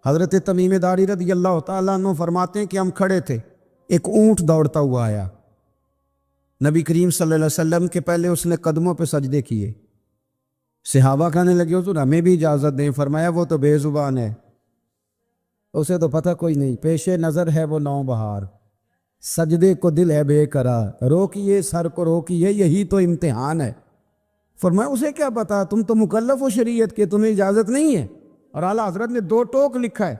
حضرت تمیم داری رضی اللہ تعالیٰ عنہ فرماتے ہیں کہ ہم کھڑے تھے، ایک اونٹ دوڑتا ہوا آیا، نبی کریم صلی اللہ علیہ وسلم کے پہلے اس نے قدموں پہ سجدے کیے۔ صحابہ کہنے لگے حضور ہمیں بھی اجازت دیں، فرمایا وہ تو بے زبان ہے، اسے تو پتہ کوئی نہیں، پیش نظر ہے وہ نو بہار، سجدے کو دل ہے بے قرار، روکیے سر کو روکیے یہی تو امتحان ہے۔ فرمایا اسے کیا پتا، تم تو مکلف ہو شریعت کے، تمہیں اجازت نہیں ہے۔ اور اعلیٰ حضرت نے 2 ٹوک لکھا ہے،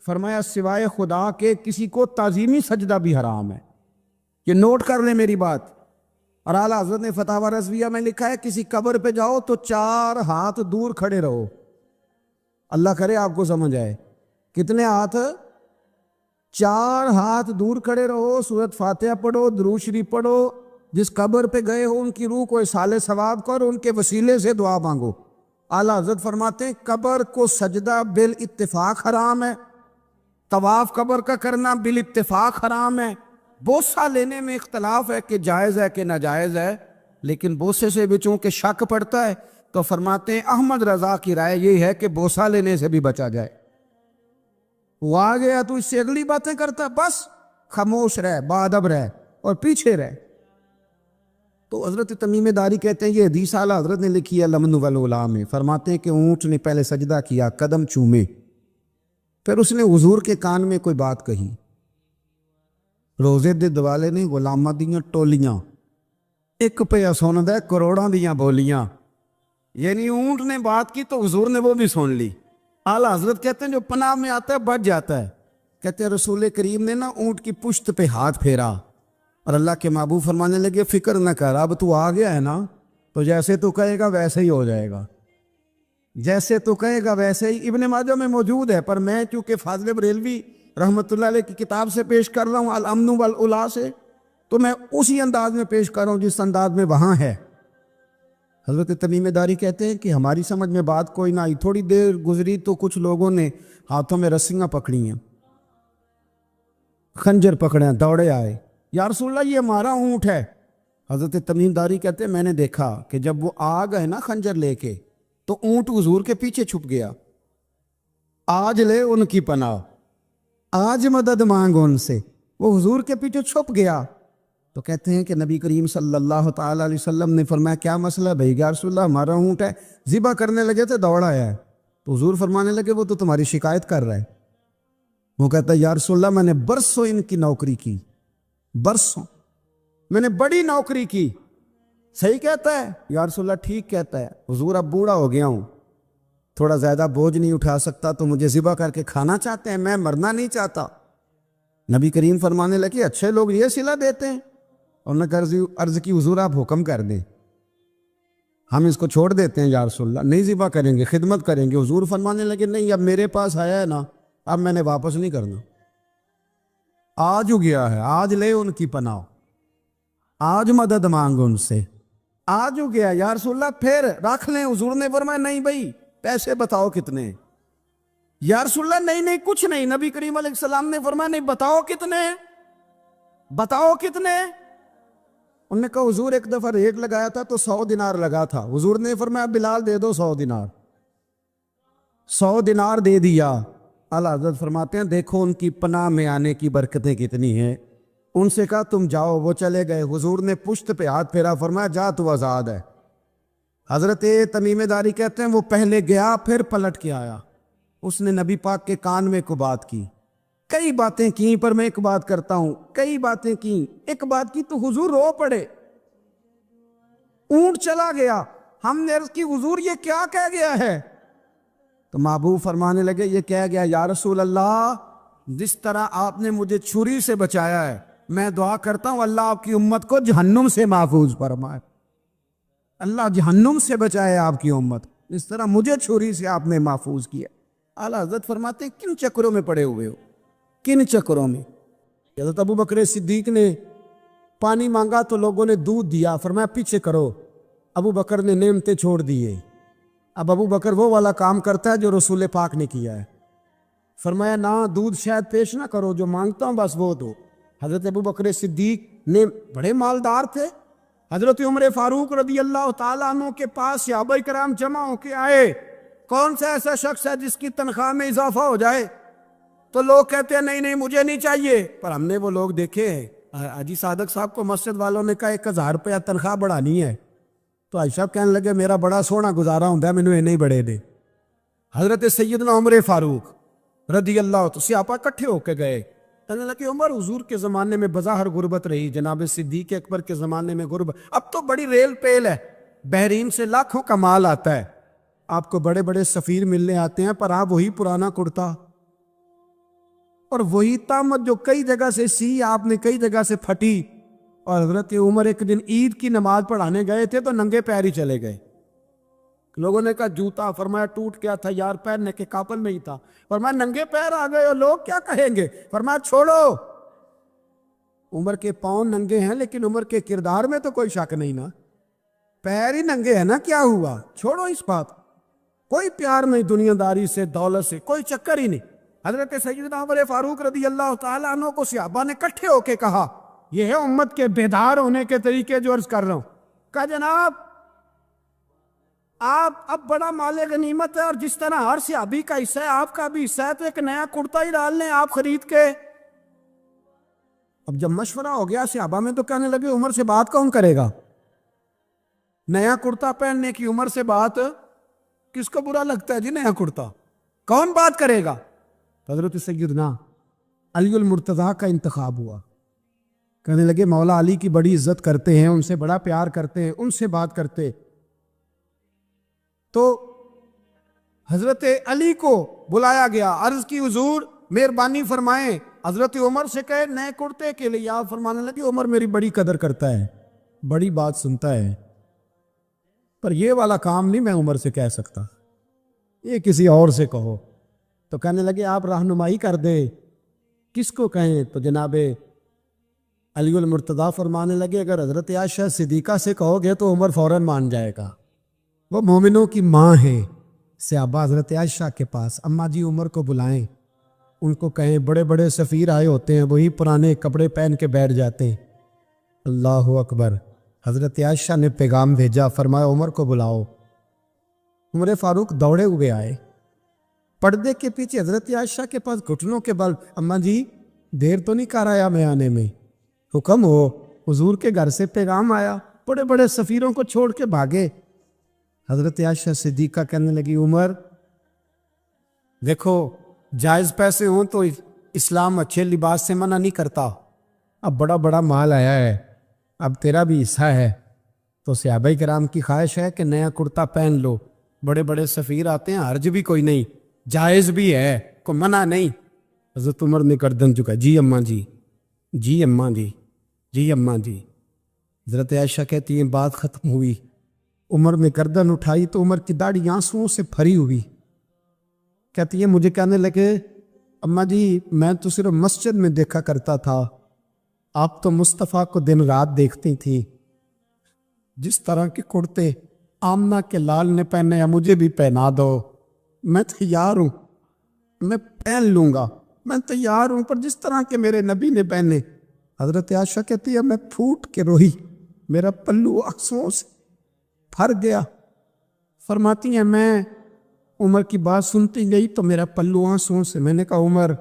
فرمایا سوائے خدا کے کسی کو تعظیمی سجدہ بھی حرام ہے، یہ نوٹ کر لیں میری بات۔ اور اعلیٰ حضرت نے فتاوی رضویہ میں لکھا ہے کسی قبر پہ جاؤ تو 4 ہاتھ دور کھڑے رہو، اللہ کرے آپ کو سمجھ آئے، کتنے ہاتھ؟ 4 ہاتھ دور کھڑے رہو، سورۃ فاتحہ پڑھو، درود شریف پڑھو، جس قبر پہ گئے ہو ان کی روح کو اصال ثواب کرو، ان کے وسیلے سے دعا مانگو۔ اعلیٰ حضرت فرماتے ہیں قبر کو سجدہ بالاتفاق حرام ہے، طواف قبر کا کرنا بالاتفاق حرام ہے، بوسہ لینے میں اختلاف ہے کہ جائز ہے کہ ناجائز ہے، لیکن بوسے سے بھی چونکہ شک پڑتا ہے تو فرماتے ہیں احمد رضا کی رائے یہ ہے کہ بوسہ لینے سے بھی بچا جائے۔ وہ آ گیا تو اس سے اگلی باتیں کرتا، بس خاموش رہ، باادب رہ اور پیچھے رہ۔ تو حضرت تمیم داری کہتے ہیں یہ حدیث اعلیٰ حضرت نے لکھی ہے لمن والعلا میں، فرماتے ہیں کہ اونٹ نے پہلے سجدہ کیا، قدم چومے، پھر اس نے حضور کے کان میں کوئی بات کہی، روزے دے دوالے نے غلاماں دیاں ٹولیاں، ایک پہ سن دے کروڑاں دیاں بولیاں، یعنی اونٹ نے بات کی تو حضور نے وہ بھی سن لی۔ اعلیٰ حضرت کہتے ہیں جو پناہ میں آتا ہے بچ جاتا ہے، کہتے ہیں رسول کریم نے نا اونٹ کی پشت پہ ہاتھ پھیرا اور اللہ کے محبوب فرمانے لگے فکر نہ کر، اب تو آ گیا ہے نا تو جیسے تو کہے گا ویسے ہی ہو جائے گا، جیسے تو کہے گا ویسے ہی۔ ابن ماجہ میں موجود ہے، پر میں چونکہ فاضل بریلوی رحمۃ اللہ علیہ کی کتاب سے پیش کر رہا ہوں الامن والعلا سے، تو میں اسی انداز میں پیش کر رہا ہوں جس انداز میں وہاں ہے۔ حضرت تمیم داری کہتے ہیں کہ ہماری سمجھ میں بات کوئی نہ آئی، تھوڑی دیر گزری تو کچھ لوگوں نے ہاتھوں میں رسیاں پکڑی ہیں، خنجر پکڑے ہیں، دوڑے آئے، یا رسول اللہ یہ ہمارا اونٹ ہے۔ حضرت تمیم داری کہتے ہیں میں نے دیکھا کہ جب وہ آ گئے نا خنجر لے کے تو اونٹ حضور کے پیچھے چھپ گیا، آج لے ان کی پناہ، آج مدد مانگ ان سے، وہ حضور کے پیچھے چھپ گیا۔ تو کہتے ہیں کہ نبی کریم صلی اللہ تعالیٰ علیہ وسلم نے فرمایا کیا مسئلہ بھائی؟ یا رسول اللہ ہمارا اونٹ ہے، ذبح کرنے لگے تھے دوڑ آیا ہے۔ تو حضور فرمانے لگے وہ تو تمہاری شکایت کر رہا ہے۔ وہ کہتا ہے یا رسول اللہ میں نے برسوں ان کی نوکری کی، برسوں میں نے بڑی نوکری کی۔ صحیح کہتا ہے یا رسول اللہ؟ ٹھیک کہتا ہے حضور، اب بوڑھا ہو گیا ہوں، تھوڑا زیادہ بوجھ نہیں اٹھا سکتا، تو مجھے ذبح کر کے کھانا چاہتے ہیں، میں مرنا نہیں چاہتا۔ نبی کریم فرمانے لگے اچھے لوگ یہ صلہ دیتے ہیں، اور نے عرض کی حضور آپ حکم کر دیں، ہم اس کو چھوڑ دیتے ہیں یا رسول اللہ، نہیں ذبح کریں گے، خدمت کریں گے۔ حضور فرمانے لگے نہیں، اب میرے پاس آیا ہے نا، اب میں نے واپس نہیں کرنا، آج ہو گیا ہے، آج لے ان کی پناہ، آج مدد مانگ ان سے، آج ہو گیا یا رسول اللہ پھر رکھ لیں۔ حضور نے فرمایا نہیں بھائی پیسے بتاؤ کتنے؟ یا رسول اللہ نہیں نہیں کچھ نہیں۔ نبی کریم علیہ السلام نے فرمایا نہیں، بتاؤ کتنے، بتاؤ کتنے؟ انہوں نے کہا حضور ایک دفعہ ریٹ لگایا تھا تو 100 دینار لگا تھا۔ حضور نے فرمایا بلال دے دو 100 دینار، 100 دینار دے دیا۔ اعلیٰ حضرت فرماتے ہیں دیکھو ان کی پناہ میں آنے کی برکتیں کتنی ہیں۔ ان سے کہا تم جاؤ، وہ چلے گئے۔ حضور نے پشت پہ ہاتھ پھیرا، فرمایا جا تو آزاد ہے۔ حضرت تمیم داری کہتے ہیں وہ پہلے گیا پھر پلٹ کے آیا، اس نے نبی پاک کے کان میں کو بات کی، کئی باتیں کی، پر میں ایک بات کرتا ہوں، کئی باتیں کی، ایک بات کی تو حضور رو پڑے، اونٹ چلا گیا۔ ہم نے عرض کی حضور یہ کیا کہہ گیا ہے؟ تو محبوب فرمانے لگے یہ کہہ گیا یا رسول اللہ جس طرح آپ نے مجھے چھری سے بچایا ہے، میں دعا کرتا ہوں اللہ آپ کی امت کو جہنم سے محفوظ فرمائے، اللہ جہنم سے بچائے آپ کی امت، اس طرح مجھے چھری سے آپ نے محفوظ کیا۔ اعلیٰ حضرت فرماتے ہیں کن چکروں میں پڑے ہوئے ہو، کن چکروں میں؟ حضرت ابو بکر صدیق نے پانی مانگا تو لوگوں نے دودھ دیا، فرمایا پیچھے کرو، ابو بکر نے نعمتیں چھوڑ دیے۔ اب ابو بکر وہ والا کام کرتا ہے جو رسول پاک نے کیا ہے، فرمایا نہ دودھ شاید پیش نہ کرو، جو مانگتا ہوں بس وہ دو۔ حضرت ابو بکر صدیق نے بڑے مالدار تھے، حضرت عمر فاروق رضی اللہ تعالیٰ عنہ کے پاس صحابہ کرام جمع ہو کے آئے، کون سا ایسا شخص ہے جس کی تنخواہ میں اضافہ ہو جائے؟ تو لوگ کہتے ہیں نہیں نہیں مجھے نہیں چاہیے، پر ہم نے وہ لوگ دیکھے ہیں۔ حاجی صادق صاحب کو مسجد والوں نے کہا 1000 روپیہ تنخواہ بڑھانی ہے، تو حاجی صاحب کہنے لگے میرا بڑا سونا گزارا ہوتا ہے، مینوں نہیں بڑے دے۔ حضرت سیدنا عمر فاروق رضی اللہ تو صحابہ اکٹھے ہو کے گئے، کہنے لگے عمر حضور کے زمانے میں بظاہر غربت رہی، جناب صدیق اکبر کے زمانے میں غربت، اب تو بڑی ریل پیل ہے، بحرین سے لاکھوں کا مال آتا ہے، آپ کو بڑے بڑے سفیر ملنے آتے ہیں، پر آپ وہی پرانا کرتا اور وہی طامت جو کئی جگہ سے سی آپ نے کئی جگہ سے پھٹی۔ اور حضرت عمر ایک دن عید کی نماز پڑھانے گئے تھے تو ننگے پیر ہی چلے گئے۔ لوگوں نے کہا جوتا، فرمایا ٹوٹ گیا تھا یار، پہننے کے قابل نہیں تھا، فرمایا ننگے پیر آ گئے ہو، لوگ کیا کہیں گے؟ فرمایا چھوڑو، عمر کے پاؤں ننگے ہیں لیکن عمر کے کردار میں تو کوئی شک نہیں نا، پیر ہی ننگے ہیں نا، کیا ہوا؟ چھوڑو اس بات، کوئی پیار نہیں دنیا داری سے، دولت سے، کوئی چکر ہی نہیں۔ حضرت سیدنا عمر فاروق رضی اللہ تعالیٰ عنہ کو صحابہ نے اکٹھے ہو کے کہا، یہ ہے امت کے بیدار ہونے کے طریقے جو عرض کر رہا ہوں۔ کہا جناب آپ اب بڑا مال غنیمت ہے، اور جس طرح ہر صحابی کا حصہ ہے آپ کا بھی حصہ ہے، تو ایک نیا کرتا ہی ڈال لیں آپ خرید کے۔ اب جب مشورہ ہو گیا صحابہ میں تو کہنے لگے عمر سے بات کون کرے گا؟ نیا کرتا پہننے کی عمر سے بات کس کو برا لگتا ہے جی؟ نیا کرتا کون بات کرے گا؟ حضرت سیدنا علی المرتضیٰ کا انتخاب ہوا، کہنے لگے مولا علی کی بڑی عزت کرتے ہیں، ان سے بڑا پیار کرتے ہیں، ان سے بات کرتے۔ تو حضرت علی کو بلایا گیا، عرض کی حضور مہربانی فرمائیں، حضرت عمر سے کہے نئے کرتے کے لیے، آپ فرمانے لگے عمر میری بڑی قدر کرتا ہے، بڑی بات سنتا ہے، پر یہ والا کام نہیں میں عمر سے کہہ سکتا، یہ کسی اور سے کہو۔ تو کہنے لگے آپ رہنمائی کر دے، کس کو کہیں؟ تو جناب علی المرتضیٰ فرمانے لگے اگر حضرت عائشہ صدیقہ سے کہو گے تو عمر فوراً مان جائے گا، وہ مومنوں کی ماں ہے۔ صحابہ حضرت عائشہ کے پاس، اماں جی عمر کو بلائیں، ان کو کہیں بڑے بڑے سفیر آئے ہوتے ہیں، وہی پرانے کپڑے پہن کے بیٹھ جاتے ہیں۔ اللہ اکبر، حضرت عائشہ نے پیغام بھیجا، فرمایا عمر کو بلاؤ۔ عمر فاروق دوڑے ہوئے آئے، پردے کے پیچھے حضرت عائشہ کے پاس گھٹنوں کے بل، اماں جی دیر تو نہیں کر آیا میں آنے میں؟ حکم ہو، حضور کے گھر سے پیغام آیا، بڑے بڑے سفیروں کو چھوڑ کے بھاگے۔ حضرت عائشہ صدیقہ کہنے لگی عمر دیکھو جائز پیسے ہوں تو اسلام اچھے لباس سے منع نہیں کرتا، اب بڑا بڑا مال آیا ہے، اب تیرا بھی حصہ ہے، تو صحابہ کرام کی خواہش ہے کہ نیا کرتا پہن لو، بڑے بڑے سفیر آتے ہیں، حرج بھی کوئی نہیں، جائز بھی ہے، کوئی منع نہیں۔ حضرت عمر نے گردن جھکا، جی اماں جی، جی اماں جی، جی اماں جی۔ حضرت عائشہ کہتی ہیں بات ختم ہوئی، عمر نے گردن اٹھائی تو عمر کی داڑھی آنسوؤں سے بھری ہوئی، کہتی ہے مجھے کہنے لگے اماں جی میں تو صرف مسجد میں دیکھا کرتا تھا، آپ تو مصطفیٰ کو دن رات دیکھتی تھی، جس طرح کے کرتے آمنہ کے لال نے پہنے ہیں مجھے بھی پہنا دو، میں تیار ہوں، میں پہن لوں گا، میں تیار ہوں، پر جس طرح کے میرے نبی نے پہنے۔ حضرت عائشہ کہتی ہے میں پھوٹ کے روئی، میرا پلو آنسوؤں سے بھر گیا۔ فرماتی ہیں میں عمر کی بات سنتی گئی تو میرا پلو آنسوؤں سے، میں نے کہا عمر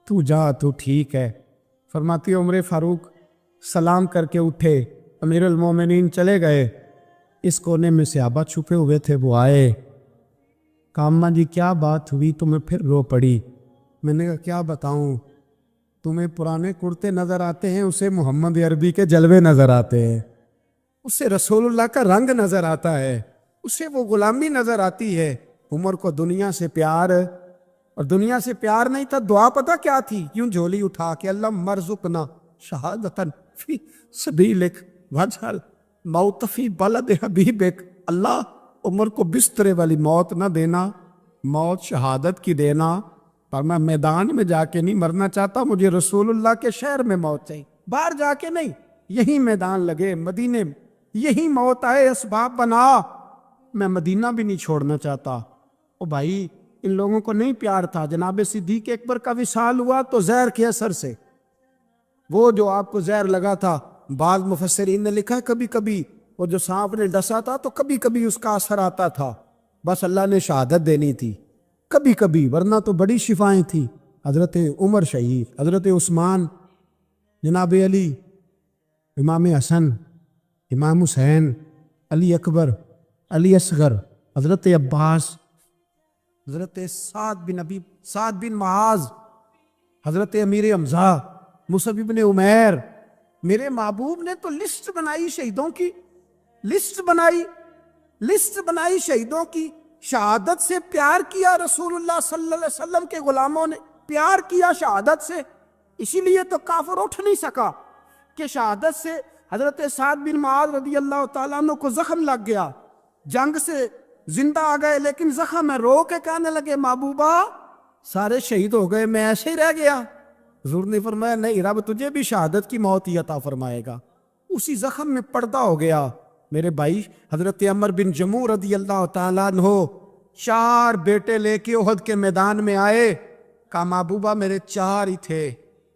تو جا، تو ٹھیک ہے۔ فرماتی ہے عمر فاروق سلام کر کے اٹھے، امیر المومنین چلے گئے، اس کونے میں صحابہ چھپے ہوئے تھے، وہ آئے، کہا اماں جی کیا بات ہوئی؟ تو میں پھر رو پڑی۔ میں نے کہا کیا بتاؤں، تمہیں پرانے کرتے نظر آتے ہیں، اسے محمد عربی کے جلوے نظر آتے ہیں، اسے رسول اللہ کا رنگ نظر آتا ہے، اسے وہ غلامی نظر آتی ہے۔ عمر کو دنیا سے پیار، اور دنیا سے پیار نہیں تھا، دعا پتہ کیا تھی؟ یوں جھولی اٹھا کے اللہ مرزقنا شہادتن فی سبیلک وجعل موت فی بلد حبیبک، اللہ عمر کو بسترے والی موت نہ دینا، موت شہادت کی دینا، پر میں میدان میں جا کے نہیں مرنا چاہتا، مجھے رسول اللہ کے شہر میں موت چاہیے، باہر جا کے نہیں، یہی میدان لگے مدینے میں، یہی موت آئے، اسباب بنا، میں مدینہ بھی نہیں چھوڑنا چاہتا۔ او بھائی ان لوگوں کو نہیں پیار تھا، جناب صدیق اکبر کا وصال ہوا تو زہر کے اثر سے، وہ جو آپ کو زہر لگا تھا، بعض مفسرین نے لکھا ہے کبھی کبھی وہ جو سانپ نے ڈسا تھا تو کبھی کبھی اس کا اثر آتا تھا، بس اللہ نے شہادت دینی تھی کبھی کبھی، ورنہ تو بڑی شفائیں تھیں۔ حضرت عمر شہید، حضرت عثمان، جناب علی، امام حسن، امام حسین، علی اکبر، علی اصغر، حضرت عباس، حضرت سعد بن معاذ، حضرت امیر حمزہ، مصعب بن عمیر۔ میرے محبوب نے تو لسٹ بنائی شہیدوں کی، لسٹ بنائی شہیدوں کی۔ شہادت سے پیار کیا رسول اللہ صلی اللہ علیہ وسلم کے غلاموں نے، پیار کیا شہادت سے، اسی لیے تو کافر اٹھ نہیں سکا کہ شہادت سے حضرت سعد بن معاذ رضی اللہ تعالیٰ عنہ کو زخم لگ گیا، جنگ سے زندہ آ گئے لیکن زخم ہے، رو کے کہنے لگے محبوبہ سارے شہید ہو گئے، میں ایسے ہی رہ گیا۔ حضور نے فرمایا نہیں، رب تجھے بھی شہادت کی موت ہی عطا فرمائے گا۔ اسی زخم میں پردہ ہو گیا۔ میرے بھائی، حضرت عمر بن جموح رضی اللہ تعالیٰ عنہ 4 بیٹے لے کے احد کے میدان میں آئے، کہا محبوبہ میرے 4 ہی تھے،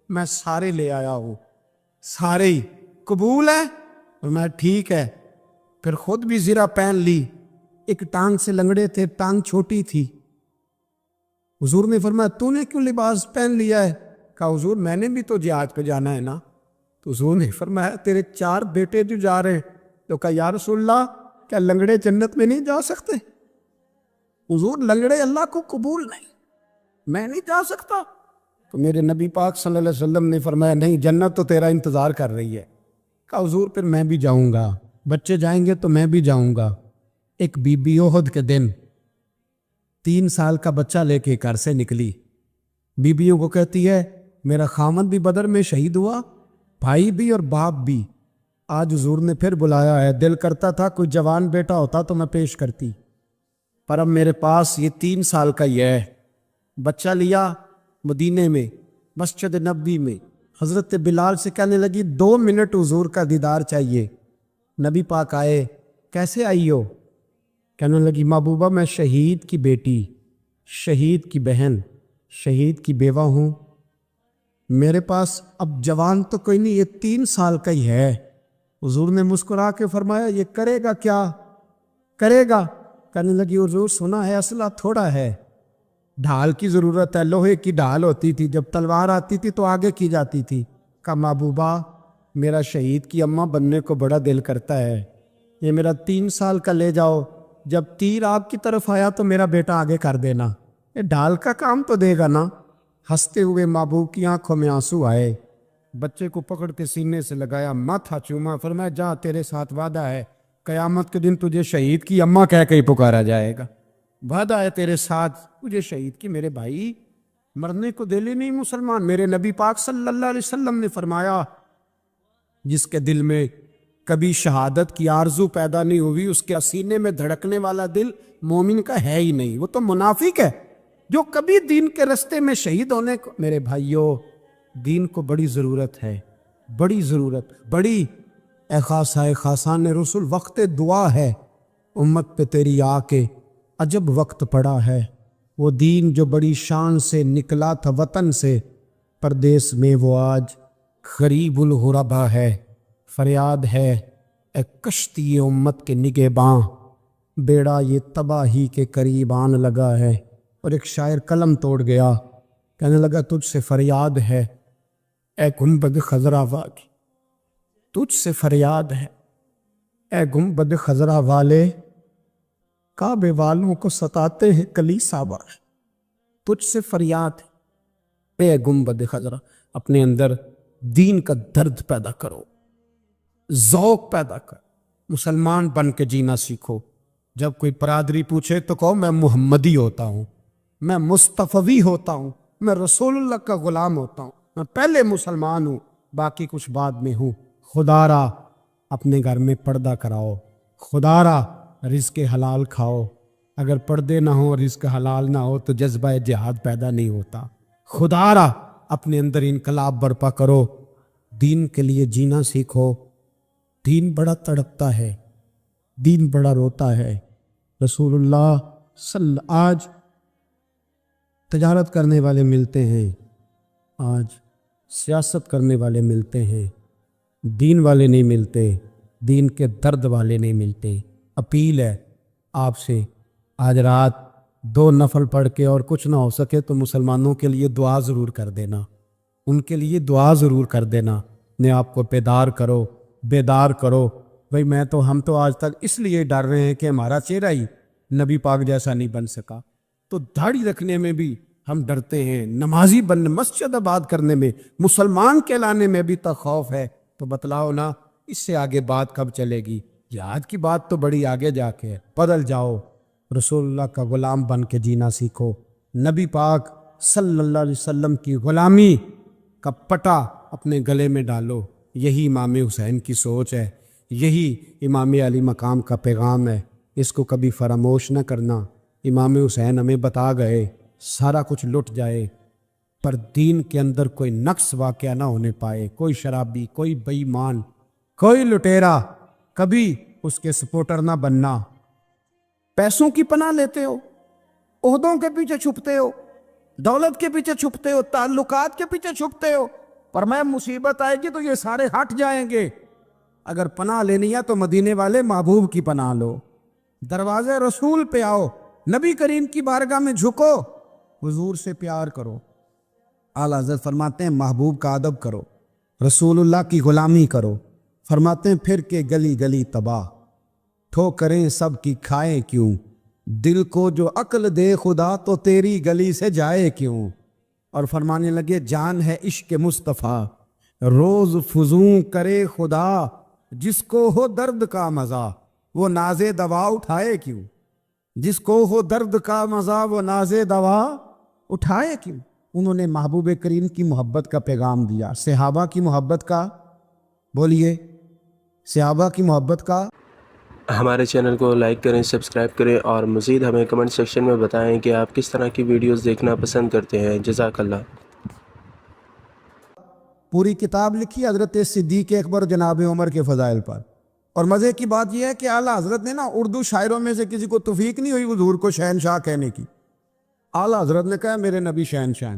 میں سارے لے آیا ہوں، سارے ہی قبول ہے؟ فرمایا ٹھیک ہے۔ پھر خود بھی زرہ پہن لی، ایک ٹانگ سے لنگڑے تھے، ٹانگ چھوٹی تھی۔ حضور نے فرمایا تو نے کیوں لباس پہن لیا ہے؟ کہا حضور میں نے بھی تو جہاد پہ جانا ہے نا۔ تو حضور نے فرمایا تیرے 4 بیٹے جو جا رہے ہیں، تو کہا یا رسول اللہ کیا لنگڑے جنت میں نہیں جا سکتے؟ حضور لنگڑے اللہ کو قبول نہیں، میں نہیں جا سکتا۔ تو میرے نبی پاک صلی اللہ علیہ وسلم نے فرمایا نہیں، جنت تو تیرا انتظار کر رہی ہے۔ کہا حضور پھر میں بھی جاؤں گا، بچے جائیں گے تو میں بھی جاؤں گا۔ ایک بی بی احد کے دن 3 سال کا بچہ لے کے گھر سے نکلی، بیویوں کو کہتی ہے میرا خامد بھی بدر میں شہید ہوا، بھائی بھی اور باپ بھی، آج حضور نے پھر بلایا ہے، دل کرتا تھا کوئی جوان بیٹا ہوتا تو میں پیش کرتی، پر اب میرے پاس یہ 3 سال کا ہی ہے۔ بچہ لیا مدینے میں مسجد نبوی میں، حضرت بلال سے کہنے لگی 2 منٹ حضور کا دیدار چاہیے۔ نبی پاک آئے، کیسے آئی ہو؟ کہنے لگی محبوبہ میں شہید کی بیٹی، شہید کی بہن، شہید کی بیوہ ہوں، میرے پاس اب جوان تو کوئی نہیں، یہ 3 سال کا ہی ہے۔ حضور نے مسکرا کے فرمایا یہ کرے گا کیا کرے گا؟ کہنے لگی حضور سنا ہے اسلحہ تھوڑا ہے، ڈھال کی ضرورت ہے، لوہے کی ڈھال ہوتی تھی، جب تلوار آتی تھی تو آگے کی جاتی تھی۔ کہا محبوبہ میرا شہید کی اماں بننے کو بڑا دل کرتا ہے، یہ میرا 3 سال کا لے جاؤ، جب تیر آپ کی طرف آیا تو میرا بیٹا آگے کر دینا، یہ ڈھال کا کام تو دے گا نا۔ ہنستے ہوئے محبوب کی آنکھوں میں آنسو آئے، بچے کو پکڑ کے سینے سے لگایا، ماتھا چوما، فرمایا جا تیرے ساتھ وعدہ ہے، قیامت کے دن تجھے شہید کی اماں کہہ کے ہی پکارا جائے گا، وعدہ ہے تیرے ساتھ تجھے شہید کی۔ میرے بھائی مرنے کو دل ہی نہیں مسلمان۔ میرے نبی پاک صلی اللہ علیہ وسلم نے فرمایا جس کے دل میں کبھی شہادت کی آرزو پیدا نہیں ہوئی، اس کے سینے میں دھڑکنے والا دل مومن کا ہے ہی نہیں، وہ تو منافق ہے۔ جو کبھی دین کے رستے میں شہید ہونے کو، میرے بھائیوں دین کو بڑی ضرورت ہے، بڑی ضرورت، بڑی۔ اے خاصائے خاصان رسول وقت دعا ہے، امت پہ تیری آ کے عجب وقت پڑا ہے، وہ دین جو بڑی شان سے نکلا تھا وطن سے، پردیس میں وہ آج غریب الغربا ہے، فریاد ہے اے کشتی امت کے نگہباں، بیڑا یہ تباہی کے قریب آن لگا ہے۔ اور ایک شاعر قلم توڑ گیا، کہنے لگا تجھ سے فریاد ہے اے گنبد خضرا والی، تجھ سے فریاد ہے اے گنبد خضرا والے، کعبے والوں کو ستاتے ہیں کلیسا والے، تجھ سے فریاد ہے اے گنبد خضرا۔ اپنے اندر دین کا درد پیدا کرو، ذوق پیدا کر، مسلمان بن کے جینا سیکھو۔ جب کوئی برادری پوچھے تو کہو میں محمدی ہوتا ہوں، میں مصطفی ہوتا ہوں، میں رسول اللہ کا غلام ہوتا ہوں، میں پہلے مسلمان ہوں، باقی کچھ بعد میں ہوں۔ خدا را اپنے گھر میں پردہ کراؤ، خدا را رزق حلال کھاؤ، اگر پردے نہ ہو رزق حلال نہ ہو تو جذبہ جہاد پیدا نہیں ہوتا۔ خدا را اپنے اندر انقلاب برپا کرو، دین کے لیے جینا سیکھو۔ دین بڑا تڑپتا ہے، دین بڑا روتا ہے۔ رسول اللہ آج تجارت کرنے والے ملتے ہیں، آج سیاست کرنے والے ملتے ہیں، دین والے نہیں ملتے، دین کے درد والے نہیں ملتے۔ اپیل ہے آپ سے، آج رات 2 نفل پڑھ کے اور کچھ نہ ہو سکے تو مسلمانوں کے لیے دعا ضرور کر دینا، ان کے لیے دعا ضرور کر دینا، اپنے آپ کو بیدار کرو۔ بھئی ہم تو آج تک اس لیے ڈر رہے ہیں کہ ہمارا چہرہ ہی نبی پاک جیسا نہیں بن سکا، تو داڑھی رکھنے میں بھی ہم ڈرتے ہیں، نمازی بننے، مسجد آباد کرنے میں، مسلمان کہلانے میں بھی تک خوف ہے۔ تو بتلاؤ نا، اس سے آگے بات کب چلے گی؟ جہاد کی بات تو بڑی آگے جا کے ہے۔ بدل جاؤ، رسول اللہ کا غلام بن کے جینا سیکھو، نبی پاک صلی اللہ علیہ وسلم کی غلامی کا پٹا اپنے گلے میں ڈالو۔ یہی امام حسین کی سوچ ہے، یہی امام علی مقام کا پیغام ہے، اس کو کبھی فراموش نہ کرنا۔ امام حسین ہمیں بتا گئے سارا کچھ لٹ جائے پر دین کے اندر کوئی نقص واقعہ نہ ہونے پائے، کوئی شرابی، کوئی بے ایمان، کوئی لٹیرا کبھی اس کے سپورٹر نہ بننا۔ پیسوں کی پناہ لیتے ہو، عہدوں کے پیچھے چھپتے ہو، دولت کے پیچھے چھپتے ہو، تعلقات کے پیچھے چھپتے ہو، پر میں مصیبت آئے گی تو یہ سارے ہٹ جائیں گے۔ اگر پناہ لینی ہے تو مدینے والے محبوب کی پناہ لو، دروازے رسول پہ آؤ، نبی کریم کی بارگاہ میں جھکو، حضور سے پیار کرو۔ اعلیٰ حضرت فرماتے ہیں محبوب کا ادب کرو، رسول اللہ کی غلامی کرو۔ فرماتے ہیں پھر کے گلی گلی تباہ، ٹھوکریں سب کی کھائے کیوں، دل کو جو عقل دے خدا تو تیری گلی سے جائے کیوں۔ اور فرمانے لگے جان ہے عشق مصطفیٰ، روز فزوں کرے خدا، جس کو ہو درد کا مزہ وہ ناز دوا اٹھائے کیوں، جس کو ہو درد کا مزہ وہ ناز دوا اٹھائے کیوں۔ انہوں نے محبوب کریم کی محبت کا پیغام دیا، صحابہ کی محبت کا، بولیے، صحابہ کی محبت کا۔ ہمارے چینل کو لائک کریں، سبسکرائب کریں اور مزید ہمیں کمنٹ سیکشن میں بتائیں کہ آپ کس طرح کی ویڈیوز دیکھنا پسند کرتے ہیں۔ جزاک اللہ۔ پوری کتاب لکھی حضرت صدیق اکبر جناب عمر کے فضائل پر، اور مزے کی بات یہ ہے کہ اعلیٰ حضرت نے اردو شاعروں میں سے کسی کو توفیق نہیں ہوئی حضور کو شہنشاہ کہنے کی۔ اعلیٰ حضرت نے کہا میرے نبی شہنشاہ۔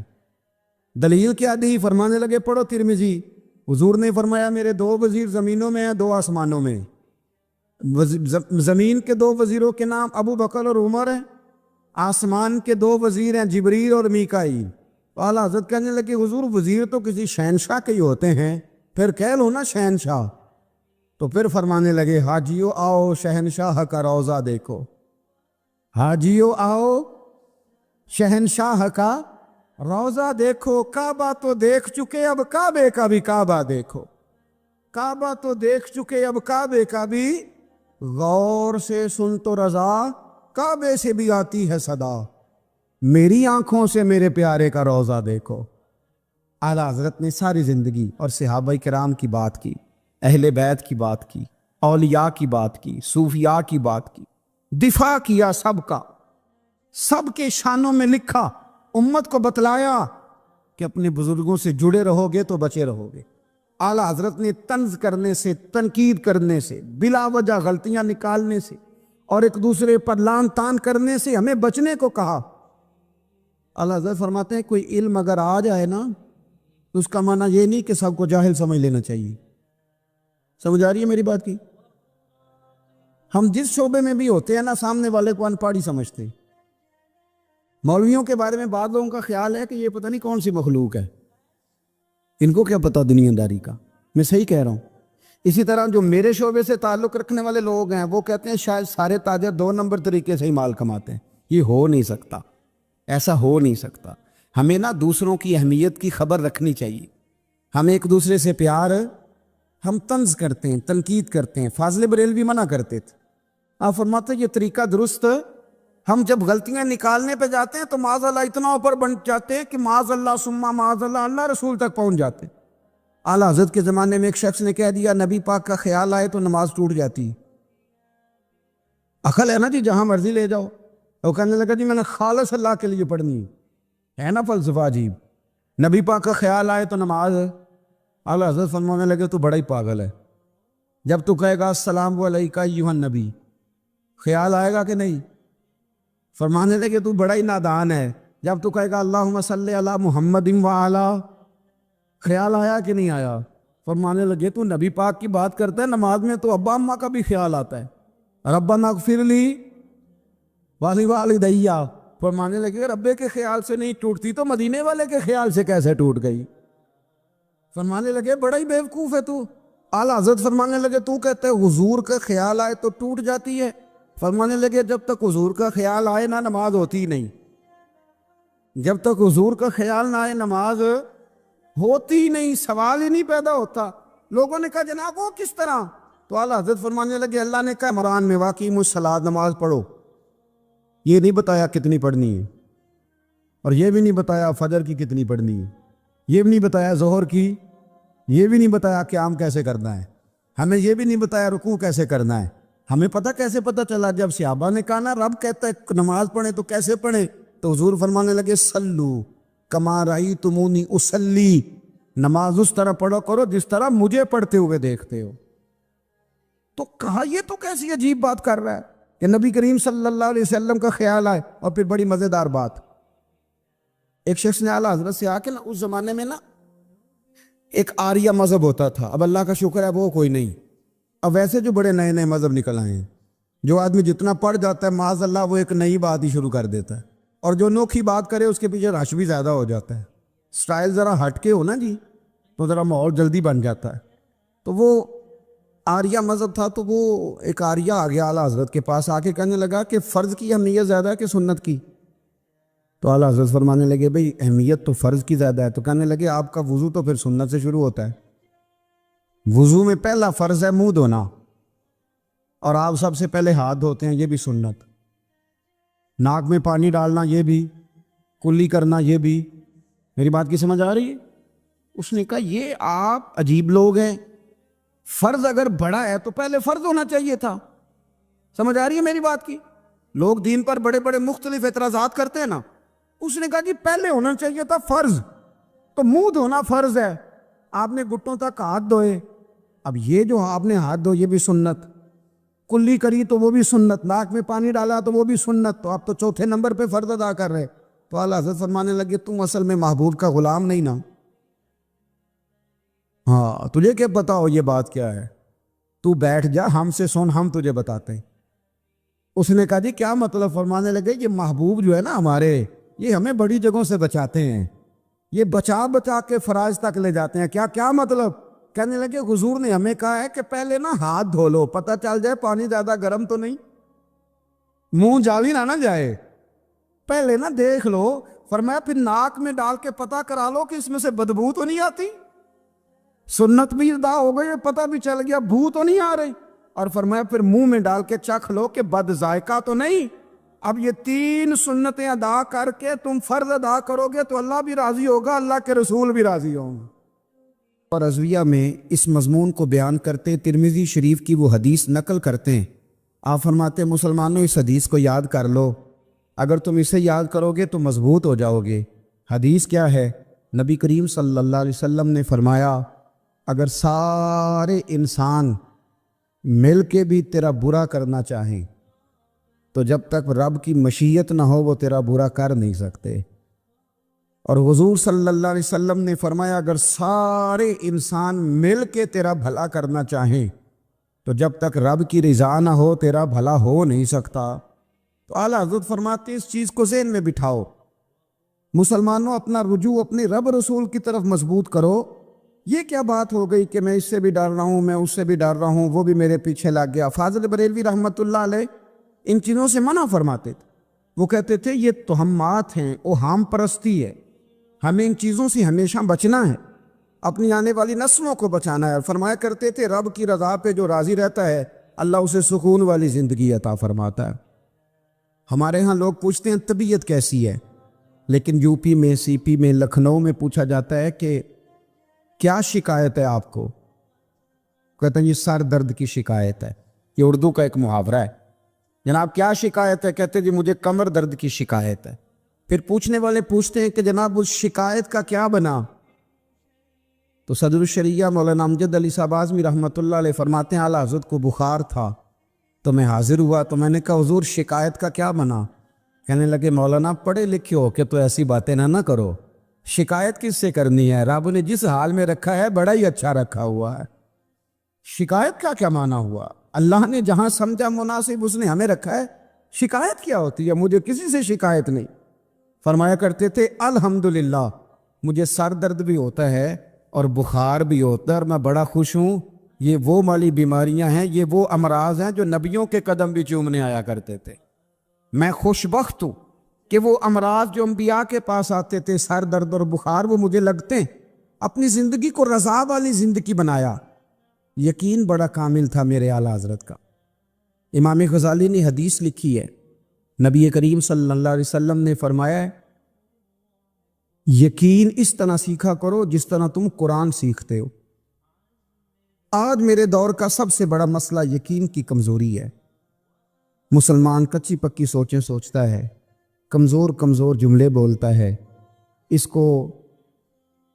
دلیل کیا دی؟ فرمانے لگے پڑھو ترمذی، حضور نے فرمایا میرے 2 وزیر زمینوں میں ہیں، 2 آسمانوں میں۔ زمین کے 2 وزیروں کے نام ابو بکر اور عمر ہیں، آسمان کے 2 وزیر ہیں جبریل اور میکائیل۔ اعلیٰ حضرت کہنے لگے حضور وزیر تو کسی شہنشاہ کے ہی ہوتے ہیں، پھر کہہ لو نا شہنشاہ۔ تو پھر فرمانے لگے حاجیو آؤ شہنشاہ کا روضہ دیکھو، حاجیو آؤ شہنشاہ کا روضہ دیکھو، کعبہ تو دیکھ چکے اب کعبے کا بھی کعبہ دیکھو، کعبہ تو دیکھ چکے اب کعبے کا بھی، غور سے سن تو رضا کعبے سے بھی آتی ہے صدا، میری آنکھوں سے میرے پیارے کا روضہ دیکھو۔ اعلیٰ حضرت نے ساری زندگی اور صحابہ کرام کی بات کی، اہل بیت کی بات کی، اولیاء کی بات کی، صوفیاء کی بات کی، دفاع کیا سب کا، سب کے شانوں میں لکھا، امت کو بتلایا کہ اپنے بزرگوں سے جڑے رہو گے تو بچے رہو گے۔ اعلیٰ حضرت نے طنز کرنے سے، تنقید کرنے سے، بلا وجہ غلطیاں نکالنے سے اور ایک دوسرے پر لان تان کرنے سے ہمیں بچنے کو کہا۔ اعلیٰ حضرت فرماتے ہیں کوئی علم اگر آ جائے نا تو اس کا معنی یہ نہیں کہ سب کو جاہل سمجھ لینا چاہیے۔ سمجھ آ رہی ہے میری بات کی؟ ہم جس شعبے میں بھی ہوتے ہیں نا سامنے والے کو ان پڑھ ہی سمجھتے۔ مولویوں کے بارے میں بعض لوگوں کا خیال ہے کہ یہ پتہ نہیں کون سی مخلوق ہے، ان کو کیا پتہ دنیا داری کا۔ میں صحیح کہہ رہا ہوں۔ اسی طرح جو میرے شعبے سے تعلق رکھنے والے لوگ ہیں وہ کہتے ہیں شاید سارے تاجر 2 نمبر طریقے سے ہی مال کماتے ہیں۔ یہ ہو نہیں سکتا، ایسا ہو نہیں سکتا۔ ہمیں دوسروں کی اہمیت کی خبر رکھنی چاہیے، ہم ایک دوسرے سے پیار، ہم طنز کرتے ہیں، تنقید کرتے ہیں۔ فاضل بریلوی منع کرتے تھے، آپ فرماتے یہ طریقہ درست، ہم جب غلطیاں نکالنے پہ جاتے ہیں تو معاذ اللہ اتنا اوپر بن جاتے ہیں کہ معاذ اللہ ثم معاذ اللہ اللہ رسول تک پہنچ جاتے ہیں۔ اعلیٰ حضرت کے زمانے میں ایک شخص نے کہہ دیا نبی پاک کا خیال آئے تو نماز ٹوٹ جاتی۔ عقل ہے نا جی، جہاں مرضی لے جاؤ۔ وہ کہنے لگا جی میں نے خالص اللہ کے لیے پڑھنی ہے نا فلسفہ عجیب، نبی پاک کا خیال آئے تو نماز۔ اعلیٰ حضرت فرمانے لگے تو بڑا ہی پاگل ہے، جب تو کہے گا السلام علیکہ ایھا النبی، خیال آئے گا کہ نہیں؟ فرمانے لگے تو بڑا ہی نادان ہے، جب تو کہے گا اللہم صلی علی محمد وعلی، خیال آیا کہ نہیں آیا؟ فرمانے لگے تو نبی پاک کی بات کرتا ہے، نماز میں تو ابا اماں کا بھی خیال آتا ہے، ربنا اغفر لی والی والدیہ، فرمانے لگے ربے کے خیال سے نہیں ٹوٹتی تو مدینے والے کے خیال سے کیسے ٹوٹ گئی؟ فرمانے لگے بڑا ہی بیوقوف ہے تو۔ اعلیٰ حضرت فرمانے لگے تو کہتے ہیں حضور کا خیال آئے تو ٹوٹ جاتی ہے؟ فرمانے لگے جب تک حضور کا خیال آئے نہ نماز ہوتی ہی نہیں، جب تک حضور کا خیال نہ آئے نماز ہوتی ہی نہیں، سوال ہی نہیں پیدا ہوتا۔ لوگوں نے کہا جناب وہ کس طرح؟ تو اعلیٰ حضرت فرمانے لگے اللہ نے کہا قرآن میں واقعی الصلاۃ نماز پڑھو، یہ نہیں بتایا کتنی پڑھنی ہے، اور یہ بھی نہیں بتایا فجر کی کتنی پڑھنی ہے، یہ بھی نہیں بتایا ظہر کی، یہ بھی نہیں بتایا قیام کیسے کرنا ہے، ہمیں یہ بھی نہیں بتایا رکوع کیسے کرنا ہے۔ ہمیں پتہ کیسے پتہ چلا؟ جب صحابہ نے کہا نا رب کہتا ہے نماز پڑھیں تو کیسے پڑھیں، تو حضور فرمانے لگے صلو کما رأیتمونی اصلی، نماز اس طرح پڑھو کرو جس طرح مجھے پڑھتے ہوئے دیکھتے ہو۔ تو کہا یہ تو کیسی عجیب بات کر رہا ہے کہ نبی کریم صلی اللہ علیہ وسلم کا خیال آئے۔ اور پھر بڑی مزیدار بات، ایک شخص نے اعلیٰ حضرت سے آ کے نا اس زمانے میں نا ایک آریہ مذہب ہوتا تھا، اب اللہ کا شکر ہے وہ کوئی نہیں، اب ویسے جو بڑے نئے نئے مذہب نکل آئے ہیں، جو آدمی جتنا پڑھ جاتا ہے معاذ اللہ وہ ایک نئی بات ہی شروع کر دیتا ہے، اور جو انوکھی بات کرے اس کے پیچھے رش بھی زیادہ ہو جاتا ہے، سٹائل ذرا ہٹ کے ہو نا جی تو ذرا ماحول جلدی بن جاتا ہے۔ تو وہ آریہ مذہب تھا، تو وہ ایک آریہ آ گیا اعلیٰ حضرت کے پاس آ کے کہنے لگا کہ فرض کی اہمیت زیادہ ہے کہ سنت کی؟ تو اعلیٰ حضرت فرمانے لگے بھئی اہمیت تو فرض کی زیادہ ہے۔ تو کہنے لگے آپ کا وضو تو پھر سنت سے شروع ہوتا ہے، وضو میں پہلا فرض ہے منہ دھونا، اور آپ سب سے پہلے ہاتھ دھوتے ہیں، یہ بھی سنت، ناک میں پانی ڈالنا یہ بھی، کلی کرنا یہ بھی۔ میری بات کی سمجھ آ رہی ہے؟ اس نے کہا یہ آپ عجیب لوگ ہیں، فرض اگر بڑا ہے تو پہلے فرض ہونا چاہیے تھا۔ سمجھ آ رہی ہے میری بات کی؟ لوگ دین پر بڑے بڑے مختلف اعتراضات کرتے ہیں نا، اس نے کہا جی پہلے ہونا چاہیے تھا فرض، تو منہ دھونا فرض ہے، آپ نے گھٹنوں تک ہاتھ دھوئے، اب یہ جو آپ نے ہاتھ دھو یہ بھی سنت، کلی کری تو وہ بھی سنت، ناک میں پانی ڈالا تو وہ بھی سنت، تو آپ تو چوتھے نمبر پہ فرض ادا کر رہے۔ تو اعلیٰ حضرت فرمانے لگے تم اصل میں محبوب کا غلام نہیں نا، ہاں تجھے کیا پتا ہو یہ بات کیا ہے، تو بیٹھ جا ہم سے سن، ہم تجھے بتاتے ہیں۔ اس نے کہا جی کیا مطلب؟ فرمانے لگے یہ محبوب جو ہے نا ہمارے، یہ ہمیں بڑی جگہوں سے بچاتے ہیں، یہ بچا بچا کے فرائض تک لے جاتے ہیں۔ کیا مطلب؟ کہنے لگے حضور نے ہمیں کہا ہے کہ پہلے نا ہاتھ دھو لو، پتہ چل جائے پانی زیادہ گرم تو نہیں، منہ جاوی نہ جائے، پہلے نا دیکھ لو۔ فرمایا پھر ناک میں ڈال کے پتہ کرا لو کہ اس میں سے بدبو تو نہیں آتی، سنت بھی ادا ہو گئی، پتہ بھی چل گیا بو تو نہیں آ رہی، اور فرمایا پھر منہ میں ڈال کے چکھ لو کہ بد ذائقہ تو نہیں۔ اب یہ 3 سنتیں ادا کر کے تم فرض ادا کرو گے تو اللہ بھی راضی ہوگا، اللہ کے رسول بھی راضی ہوں گے۔ اور ازویہ میں اس مضمون کو بیان کرتے ترمذی شریف کی وہ حدیث نقل کرتے ہیں، آپ فرماتے ہیں مسلمانوں اس حدیث کو یاد کر لو، اگر تم اسے یاد کرو گے تو مضبوط ہو جاؤ گے۔ حدیث کیا ہے؟ نبی کریم صلی اللہ علیہ وسلم نے فرمایا اگر سارے انسان مل کے بھی تیرا برا کرنا چاہیں تو جب تک رب کی مشیت نہ ہو وہ تیرا برا کر نہیں سکتے۔ اور حضور صلی اللہ علیہ وسلم نے فرمایا اگر سارے انسان مل کے تیرا بھلا کرنا چاہیں تو جب تک رب کی رضا نہ ہو تیرا بھلا ہو نہیں سکتا۔ تو اعلیٰ حضرت فرماتے ہیں اس چیز کو ذہن میں بٹھاؤ، مسلمانوں اپنا رجوع اپنے رب رسول کی طرف مضبوط کرو۔ یہ کیا بات ہو گئی کہ میں اس سے بھی ڈر رہا ہوں، میں اس سے بھی ڈر رہا ہوں، وہ بھی میرے پیچھے لگ گیا۔ فاضل بریلوی رحمۃ اللہ علیہ ان چیزوں سے منع فرماتے تھے، وہ کہتے تھے یہ توہمات ہیں، اوہام پرستی ہے، ہمیں ان چیزوں سے ہمیشہ بچنا ہے، اپنی آنے والی نسلوں کو بچانا ہے۔ اور فرمایا کرتے تھے رب کی رضا پہ جو راضی رہتا ہے اللہ اسے سکون والی زندگی عطا فرماتا ہے۔ ہمارے ہاں لوگ پوچھتے ہیں طبیعت کیسی ہے، لیکن یو پی میں، سی پی میں، لکھنؤ میں پوچھا جاتا ہے کہ کیا شکایت ہے آپ کو؟ کہتے ہیں یہ سر درد کی شکایت ہے، یہ اردو کا ایک محاورہ ہے۔ جناب کیا شکایت ہے؟ کہتے ہیں جی مجھے کمر درد کی شکایت ہے۔ پھر پوچھنے والے پوچھتے ہیں کہ جناب اس شکایت کا کیا بنا؟ تو صدر الشریعہ مولانا امجد علی صاحب اعظمی رحمۃ اللہ علیہ فرماتے ہیں اعلیٰ حضرت کو بخار تھا تو میں حاضر ہوا تو میں نے کہا حضور شکایت کا کیا بنا؟ کہنے لگے مولانا پڑھے لکھے ہو کہ تو ایسی باتیں نہ کرو، شکایت کس سے کرنی ہے؟ رب نے جس حال میں رکھا ہے بڑا ہی اچھا رکھا ہوا ہے، شکایت کا کیا معنی ہوا؟ اللہ نے جہاں سمجھا مناسب اس نے ہمیں رکھا ہے، شکایت کیا ہوتی ہے؟ مجھے کسی سے شکایت نہیں۔ فرمایا کرتے تھے الحمدللہ مجھے سر درد بھی ہوتا ہے اور بخار بھی ہوتا ہے اور میں بڑا خوش ہوں، یہ وہ والی بیماریاں ہیں، یہ وہ امراض ہیں جو نبیوں کے قدم بھی چومنے آیا کرتے تھے۔ میں خوش بخت ہوں کہ وہ امراض جو انبیاء کے پاس آتے تھے، سر درد اور بخار، وہ مجھے لگتے ہیں۔ اپنی زندگی کو رضا والی زندگی بنایا۔ یقین بڑا کامل تھا میرے اعلیٰ حضرت کا۔ امام غزالی نے حدیث لکھی ہے، نبی کریم صلی اللہ علیہ وسلم نے فرمایا ہے یقین اس طرح سیکھا کرو جس طرح تم قرآن سیکھتے ہو۔ آج میرے دور کا سب سے بڑا مسئلہ یقین کی کمزوری ہے۔ مسلمان کچی پکی سوچیں سوچتا ہے، کمزور کمزور جملے بولتا ہے، اس کو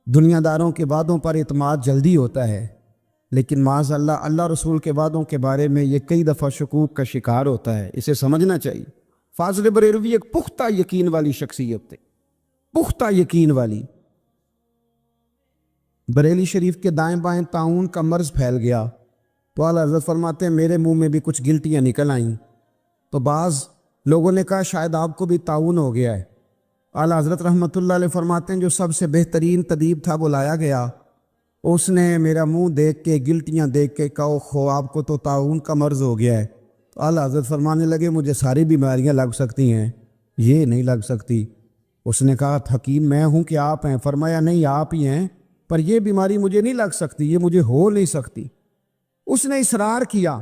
دنیا داروں کے وعدوں پر اعتماد جلدی ہوتا ہے، لیکن معاذ اللہ اللہ رسول کے وعدوں کے بارے میں یہ کئی دفعہ شکوک کا شکار ہوتا ہے۔ اسے سمجھنا چاہیے۔ فاضل بریلوی ایک پختہ یقین والی شخصیت تھے، پختہ یقین والی۔ بریلی شریف کے دائیں بائیں طاعون کا مرض پھیل گیا تو اعلیٰ حضرت فرماتے ہیں میرے منہ میں بھی کچھ گلٹیاں نکل آئیں، تو بعض لوگوں نے کہا شاید آپ کو بھی طاعون ہو گیا ہے۔ اعلیٰ حضرت رحمۃ اللہ علیہ فرماتے ہیں جو سب سے بہترین طبیب تھا وہ لایا گیا، اس نے میرا منہ دیکھ کے گلٹیاں دیکھ کے کہا خو آپ کو تو طاعون کا مرض ہو گیا ہے۔ تو اعلیٰ حضرت فرمانے لگے مجھے ساری بیماریاں لگ سکتی ہیں، یہ نہیں لگ سکتی۔ اس نے کہا حکیم میں ہوں کہ آپ ہیں؟ فرمایا نہیں آپ ہی ہیں، پر یہ بیماری مجھے نہیں لگ سکتی، یہ مجھے ہو نہیں سکتی۔ اس نے اصرار کیا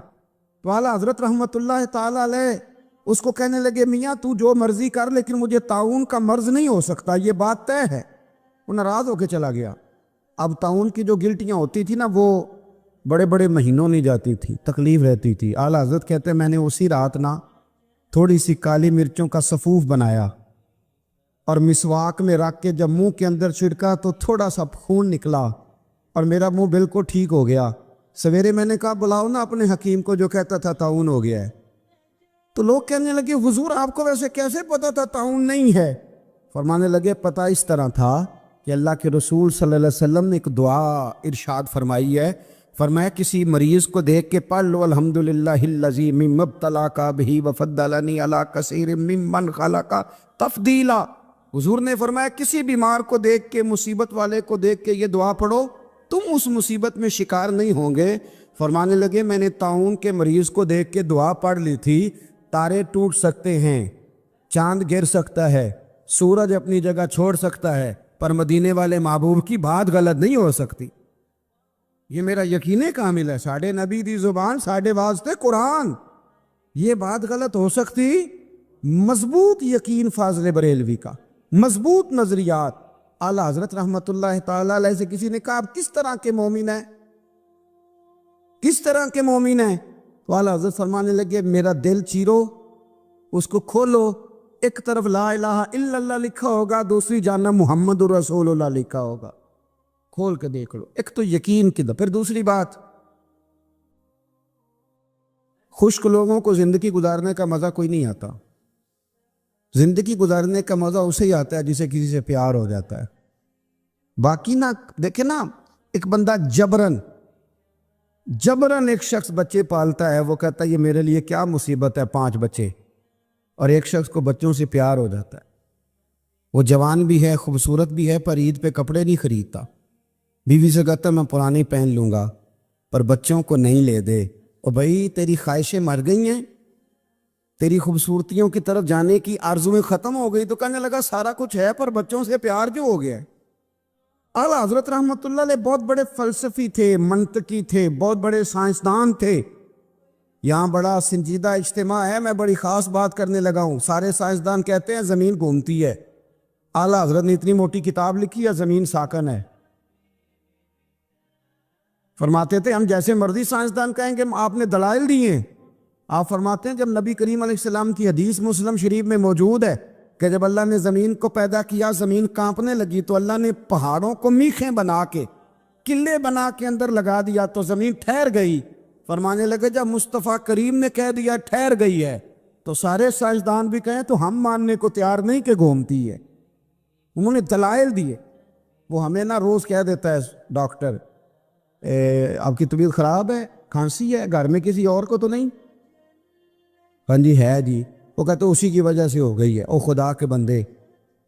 تو اعلیٰ حضرت رحمۃ اللہ تعالی علیہ اس کو کہنے لگے میاں تو جو مرضی کر لیکن مجھے طاعون کا مرض نہیں ہو سکتا، یہ بات طے ہے۔ وہ ناراض ہو کے چلا گیا۔ اب طاعون کی جو گلٹیاں ہوتی تھی نا وہ بڑے بڑے مہینوں نہیں جاتی تھی، تکلیف رہتی تھی۔ اعلیٰ حضرت کہتے ہیں میں نے اسی رات نا تھوڑی سی کالی مرچوں کا سفوف بنایا اور مسواک میں رکھ کے جب منہ کے اندر چھڑکا تو تھوڑا سا خون نکلا اور میرا منہ بالکل ٹھیک ہو گیا۔ سویرے میں نے کہا بلاؤ نا اپنے حکیم کو جو کہتا تھا طاعون ہو گیا ہے۔ تو لوگ کہنے لگے حضور آپ کو ویسے کیسے پتا تھا طاعون نہیں ہے؟ فرمانے لگے پتہ اس طرح تھا کہ اللہ کے رسول صلی اللہ علیہ وسلم نے ایک دعا ارشاد فرمائی ہے، فرمایا کسی مریض کو دیکھ کے پڑھ لو الحمدللہ الذی مما ابتلاک بہ وفضلنی علی کثیر ممن خلق تفضیلا۔ حضور نے فرمایا کسی بیمار کو دیکھ کے، مصیبت والے کو دیکھ کے یہ دعا پڑھو، تم اس مصیبت میں شکار نہیں ہوں گے۔ فرمانے لگے میں نے طاعون کے مریض کو دیکھ کے دعا پڑھ لی تھی، تارے ٹوٹ سکتے ہیں، چاند گر سکتا ہے، سورج اپنی جگہ چھوڑ سکتا ہے، پر مدینے والے محبوب کی بات غلط نہیں ہو سکتی۔ یہ میرا یقین کامل ہے، ساڈے نبی دی زبان ساڈے واسطے قرآن، یہ بات غلط ہو سکتی؟ مضبوط یقین فاضل بریلوی کا، مضبوط نظریات۔ اعلیٰ حضرت رحمۃ اللہ تعالی علیہ سے کسی نے کہا آپ کس طرح کے مومن ہیں، کس طرح کے مومن ہیں؟ تو اعلیٰ حضرت فرمانے لگے میرا دل چیرو، اس کو کھولو، ایک طرف لا الہ الا اللہ لکھا ہوگا، دوسری جانب محمد رسول اللہ لکھا ہوگا، کھول کے دیکھ لو۔ ایک تو یقین کی پھر دوسری بات، خشک لوگوں کو زندگی گزارنے کا مزہ کوئی نہیں آتا۔ زندگی گزارنے کا مزہ اسے ہی آتا ہے جسے کسی سے پیار ہو جاتا ہے۔ باقی نہ دیکھیں نا، ایک بندہ جبرن ایک شخص بچے پالتا ہے، وہ کہتا ہے یہ میرے لیے کیا مصیبت ہے 5 بچے، اور ایک شخص کو بچوں سے پیار ہو جاتا ہے، وہ جوان بھی ہے، خوبصورت بھی ہے، پر عید پہ کپڑے نہیں خریدتا، بیوی سے کہتا میں پرانی پہن لوں گا پر بچوں کو نہیں لے دے۔ اور بھائی تیری خواہشیں مر گئی ہیں، تیری خوبصورتیوں کی طرف جانے کی آرزویں ختم ہو گئی، تو کہنے لگا سارا کچھ ہے پر بچوں سے پیار جو ہو گیا ہے۔ اعلیٰ حضرت رحمۃ اللہ علیہ بہت بڑے فلسفی تھے، منطقی تھے، بہت بڑے سائنسدان تھے۔ یہاں بڑا سنجیدہ اجتماع ہے، میں بڑی خاص بات کرنے لگا ہوں۔ سارے سائنسدان کہتے ہیں زمین گھومتی ہے، اعلیٰ حضرت نے اتنی موٹی کتاب لکھی ہے زمین ساکن ہے۔ فرماتے تھے ہم جیسے مرضی سائنسدان کہیں گے آپ نے دلائل دیے ہیں۔ آپ فرماتے ہیں جب نبی کریم علیہ السلام کی حدیث مسلم شریف میں موجود ہے کہ جب اللہ نے زمین کو پیدا کیا زمین کانپنے لگی تو اللہ نے پہاڑوں کو میخیں بنا کے، قلعے بنا کے اندر لگا دیا تو زمین ٹھہر گئی۔ فرمانے لگے جب مصطفیٰ کریم نے کہہ دیا ٹھہر گئی ہے تو سارے سائنسدان بھی کہیں تو ہم ماننے کو تیار نہیں کہ گھومتی ہے۔ انہوں نے دلائل دیے۔ وہ ہمیں نہ روز کہہ دیتا ہے ڈاکٹر آپ کی طبیعت خراب ہے، کھانسی ہے، گھر میں کسی اور کو تو نہیں؟ ہاں جی ہے جی، وہ کہتے اسی کی وجہ سے ہو گئی ہے۔ او خدا کے بندے،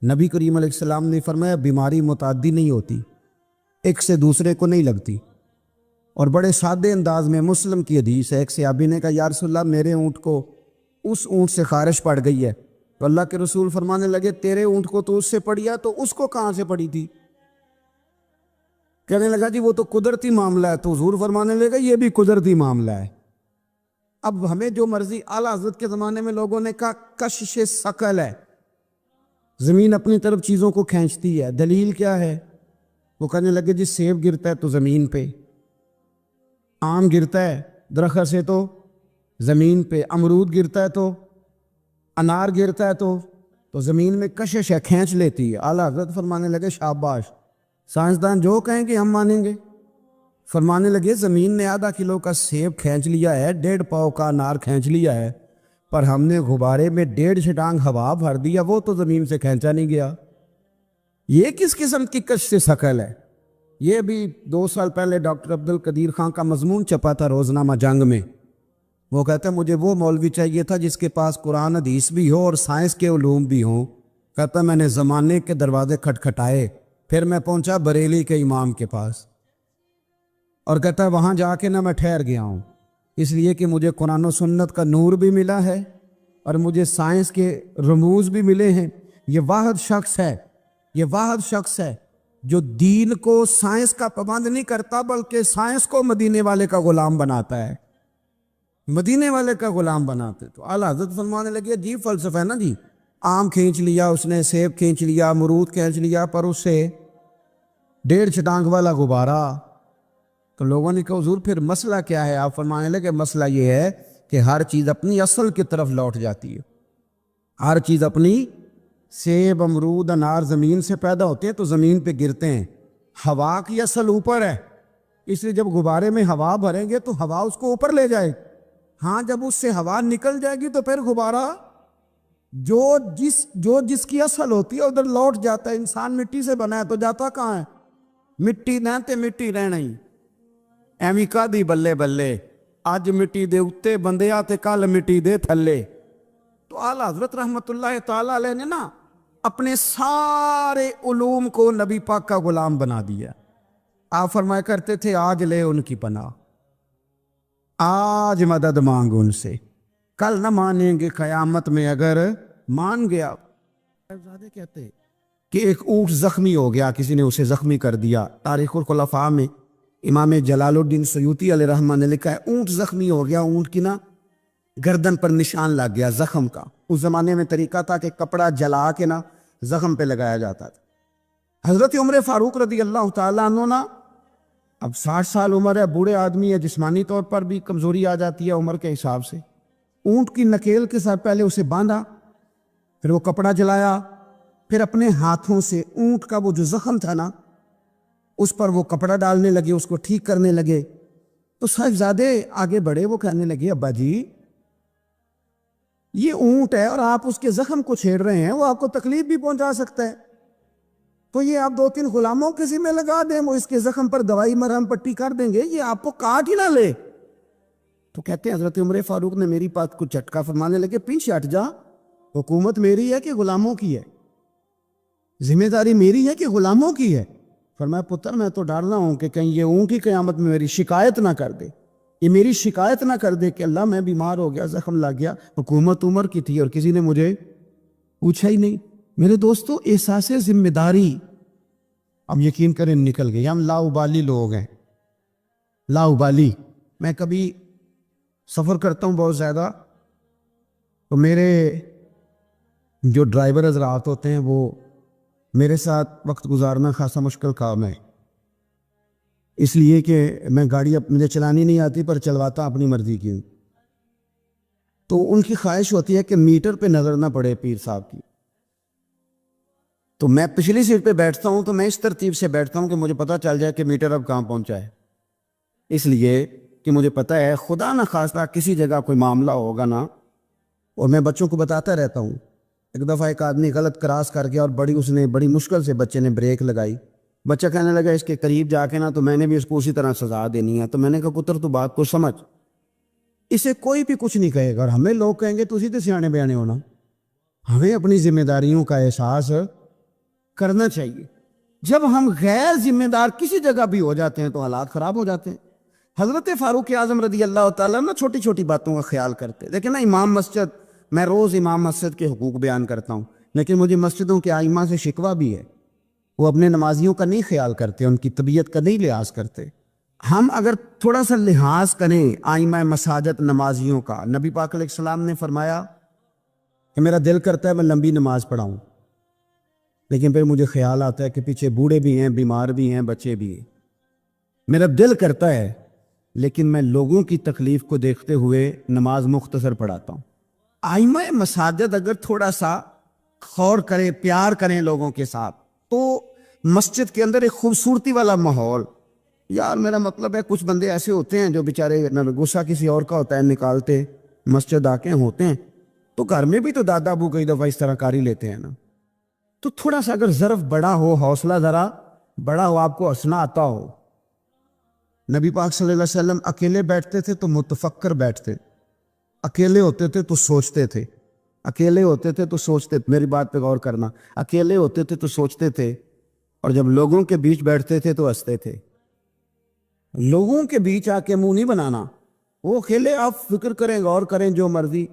نبی کریم علیہ السلام نے فرمایا بیماری متعدی نہیں ہوتی، ایک سے دوسرے کو نہیں لگتی۔ اور بڑے سادے انداز میں مسلم کی حدیث ہے، ایک صحابی نے کہا یا رسول اللہ میرے اونٹ کو اس اونٹ سے خارش پڑ گئی ہے، تو اللہ کے رسول فرمانے لگے تیرے اونٹ کو تو اس سے پڑی ہے، تو اس کو کہاں سے پڑی تھی؟ کہنے لگا جی وہ تو قدرتی معاملہ ہے، تو حضور فرمانے لگے یہ بھی قدرتی معاملہ ہے۔ اب ہمیں جو مرضی، اعلیٰ حضرت کے زمانے میں لوگوں نے کہا کشش ثقل ہے، زمین اپنی طرف چیزوں کو کھینچتی ہے، دلیل کیا ہے؟ وہ کہنے لگے جی سیب گرتا ہے تو زمین پہ، آم گرتا ہے درخت سے تو زمین پہ، امرود گرتا ہے تو، انار گرتا ہے تو زمین میں کشش ہے، کھینچ لیتی ہے۔ اعلیٰ حضرت فرمانے لگے شاباش، سائنسدان جو کہیں گے ہم مانیں گے۔ فرمانے لگے زمین نے آدھا کلو کا سیب کھینچ لیا ہے، 1.5 پاؤ کا انار کھینچ لیا ہے، پر ہم نے غبارے میں 1.5 چھٹانگ ہوا بھر دیا، وہ تو زمین سے کھینچا نہیں گیا۔ یہ کس قسم کی کش سے ثقل ہے؟ یہ بھی 2 سال پہلے ڈاکٹر عبدالقدیر خان کا مضمون چھپا تھا روزنامہ جنگ میں۔ وہ کہتا ہے مجھے وہ مولوی چاہیے تھا جس کے پاس قرآن حدیث بھی ہو اور سائنس کے علوم بھی ہوں۔ کہتا میں نے زمانے کے دروازے کھٹکھٹائے، پھر میں پہنچا بریلی کے امام کے پاس، اور کہتا ہے وہاں جا کے نہ میں ٹھہر گیا ہوں، اس لیے کہ مجھے قرآن و سنت کا نور بھی ملا ہے اور مجھے سائنس کے رموز بھی ملے ہیں۔ یہ واحد شخص ہے جو دین کو سائنس کا پابند نہیں کرتا، بلکہ سائنس کو مدینے والے کا غلام بناتا ہے، مدینے والے کا غلام بناتے۔ تو اعلیٰ حضرت فرمانے لگے عجیب فلسفہ ہے نا جی، آم کھینچ لیا اس نے، سیب کھینچ لیا، امرود کھینچ لیا، پر اس سے 1.5 چھٹانگ والا غبارہ۔ تو لوگوں نے کہا حضور پھر مسئلہ کیا ہے؟ آپ فرمانے لگے مسئلہ یہ ہے کہ ہر چیز اپنی اصل کی طرف لوٹ جاتی ہے، ہر چیز اپنی، سیب امرود انار زمین سے پیدا ہوتے ہیں تو زمین پہ گرتے ہیں، ہوا کی اصل اوپر ہے، اس لیے جب غبارے میں ہوا بھریں گے تو ہوا اس کو اوپر لے جائے، ہاں جب اس سے ہوا نکل جائے گی تو پھر غبارہ جو جس کی اصل ہوتی ہے ادھر لوٹ جاتا ہے۔ انسان مٹی سے بنا ہے تو جاتا کہاں ہے؟ مٹی نہ تے مٹی رہنا ہی ایویں کا دی بلے بلے، اج مٹی دے اتے بندے آتے کل مٹی دے تھلے۔ تو اعلیٰ حضرت رحمت اللہ تعالی علیہ نے نا اپنے سارے علوم کو نبی پاک کا غلام بنا دیا۔ آپ فرمایا کرتے تھے آج لے ان کی پناہ، آج مدد مانگ ان سے، کل نہ مانیں گے قیامت میں اگر مان گیا۔ صاحبزادے کہتے کہ ایک اونٹ زخمی ہو گیا، کسی نے اسے زخمی کر دیا۔ تاریخ الخلفاء میں امام جلال الدین سیوطی علیہ رحمہ نے لکھا ہے اونٹ زخمی ہو گیا، اونٹ کی نا گردن پر نشان لگ گیا زخم کا۔ اس زمانے میں طریقہ تھا کہ کپڑا جلا کے نا زخم پہ لگایا جاتا تھا۔ حضرت عمر فاروق رضی اللہ تعالیٰ عنہ نا، اب 60 سال عمر ہے، بوڑھے آدمی ہے، جسمانی طور پر بھی کمزوری آ جاتی ہے عمر کے حساب سے، اونٹ کی نکیل کے ساتھ پہلے اسے باندھا، پھر وہ کپڑا جلایا، پھر اپنے ہاتھوں سے اونٹ کا وہ جو زخم تھا نا اس پر وہ کپڑا ڈالنے لگے، اس کو ٹھیک کرنے لگے۔ تو صاحبزادے آگے بڑھے، وہ کہنے لگے ابا جی یہ اونٹ ہے اور آپ اس کے زخم کو چھیڑ رہے ہیں، وہ آپ کو تکلیف بھی پہنچا سکتا ہے، تو یہ آپ 2-3 غلاموں کے ذمہ لگا دیں، وہ اس کے زخم پر دوائی مرہم پٹی کر دیں گے، یہ آپ کو کاٹ ہی نہ لے۔ تو کہتے ہیں حضرت عمر فاروق نے میری بات کو جھٹکا، فرمانے لگے پیچھے ہٹ جا، حکومت میری ہے کہ غلاموں کی ہے؟ ذمہ داری میری ہے کہ غلاموں کی ہے؟ فرمایا پتر میں تو ڈر رہا ہوں کہ کہیں یہ اونٹ کی قیامت میں میری شکایت نہ کر دے، یہ میری شکایت نہ کر دے کہ اللہ میں بیمار ہو گیا، زخم لگ گیا، حکومت عمر کی تھی اور کسی نے مجھے پوچھا ہی نہیں۔ میرے دوستو احساس ذمہ داری اب یقین کریں نکل گئی، ہم لاؤبالی لوگ ہیں، لاؤبالی۔ میں کبھی سفر کرتا ہوں بہت زیادہ، تو میرے جو ڈرائیور حضرات ہوتے ہیں وہ میرے ساتھ وقت گزارنا خاصا مشکل کام ہے، اس لیے کہ میں گاڑی مجھے چلانی نہیں آتی پر چلواتا اپنی مرضی کی ہوں، تو ان کی خواہش ہوتی ہے کہ میٹر پہ نظر نہ پڑے پیر صاحب کی۔ تو میں پچھلی سیٹ پہ بیٹھتا ہوں تو میں اس ترتیب سے بیٹھتا ہوں کہ مجھے پتہ چل جائے کہ میٹر اب کہاں پہنچا ہے، اس لیے کہ مجھے پتہ ہے خدا نہ خواستہ کسی جگہ کوئی معاملہ ہوگا نا، اور میں بچوں کو بتاتا رہتا ہوں۔ ایک دفعہ ایک آدمی غلط کراس کر گیا اور بڑی مشکل سے بچے نے بریک لگائی، بچہ کہنے لگا اس کے قریب جا کے نا تو میں نے بھی اس کو اسی طرح سزا دینی ہے۔ تو میں نے کہا پتر تو بات کو سمجھ، اسے کوئی بھی کچھ نہیں کہے گا، اور ہمیں لوگ کہیں گے تسی تے سیانے بیانے ہونا۔ ہمیں اپنی ذمہ داریوں کا احساس کرنا چاہیے۔ جب ہم غیر ذمہ دار کسی جگہ بھی ہو جاتے ہیں تو حالات خراب ہو جاتے ہیں۔ حضرت فاروق اعظم رضی اللہ تعالیٰ نا چھوٹی چھوٹی باتوں کا خیال کرتے، لیکن نا امام مسجد، میں روز امام مسجد کے حقوق بیان کرتا ہوں، لیکن مجھے مسجدوں کے ائمہ سے شکوہ بھی ہے، وہ اپنے نمازیوں کا نہیں خیال کرتے، ان کی طبیعت کا نہیں لحاظ کرتے۔ ہم اگر تھوڑا سا لحاظ کریں ائمہ مساجد نمازیوں کا، نبی پاک علیہ السلام نے فرمایا کہ میرا دل کرتا ہے میں لمبی نماز پڑھاؤں، لیکن پھر مجھے خیال آتا ہے کہ پیچھے بوڑھے بھی ہیں، بیمار بھی ہیں، بچے بھی ہیں۔ میرا دل کرتا ہے لیکن میں لوگوں کی تکلیف کو دیکھتے ہوئے نماز مختصر پڑھاتا ہوں۔ ائمہ مساجد اگر تھوڑا سا غور کریں، پیار کریں لوگوں کے ساتھ، تو مسجد کے اندر ایک خوبصورتی والا ماحول، یار میرا مطلب ہے کچھ بندے ایسے ہوتے ہیں جو بیچارے غصہ کسی اور کا ہوتا ہے نکالتے مسجد آ کے ہوتے ہیں، تو گھر میں بھی تو دادا ابو کئی دفعہ اس طرح کاری لیتے ہیں نا۔ تو تھوڑا سا اگر ظرف بڑا ہو، حوصلہ ذرا بڑا ہو، آپ کو ہنسنا آتا ہو۔ نبی پاک صلی اللہ علیہ وسلم اکیلے بیٹھتے تھے تو متفکر بیٹھتے، اکیلے ہوتے تھے تو سوچتے تھے، اکیلے ہوتے تھے تو سوچتے، میری بات پہ غور کرنا، اکیلے ہوتے تھے تو سوچتے تھے، اور جب لوگوں کے بیچ بیٹھتے تھے تو ہنستے تھے۔ لوگوں کے بیچ آ کے منہ نہیں بنانا، وہ اکیلے آپ فکر کریں، غور کریں جو مرضی۔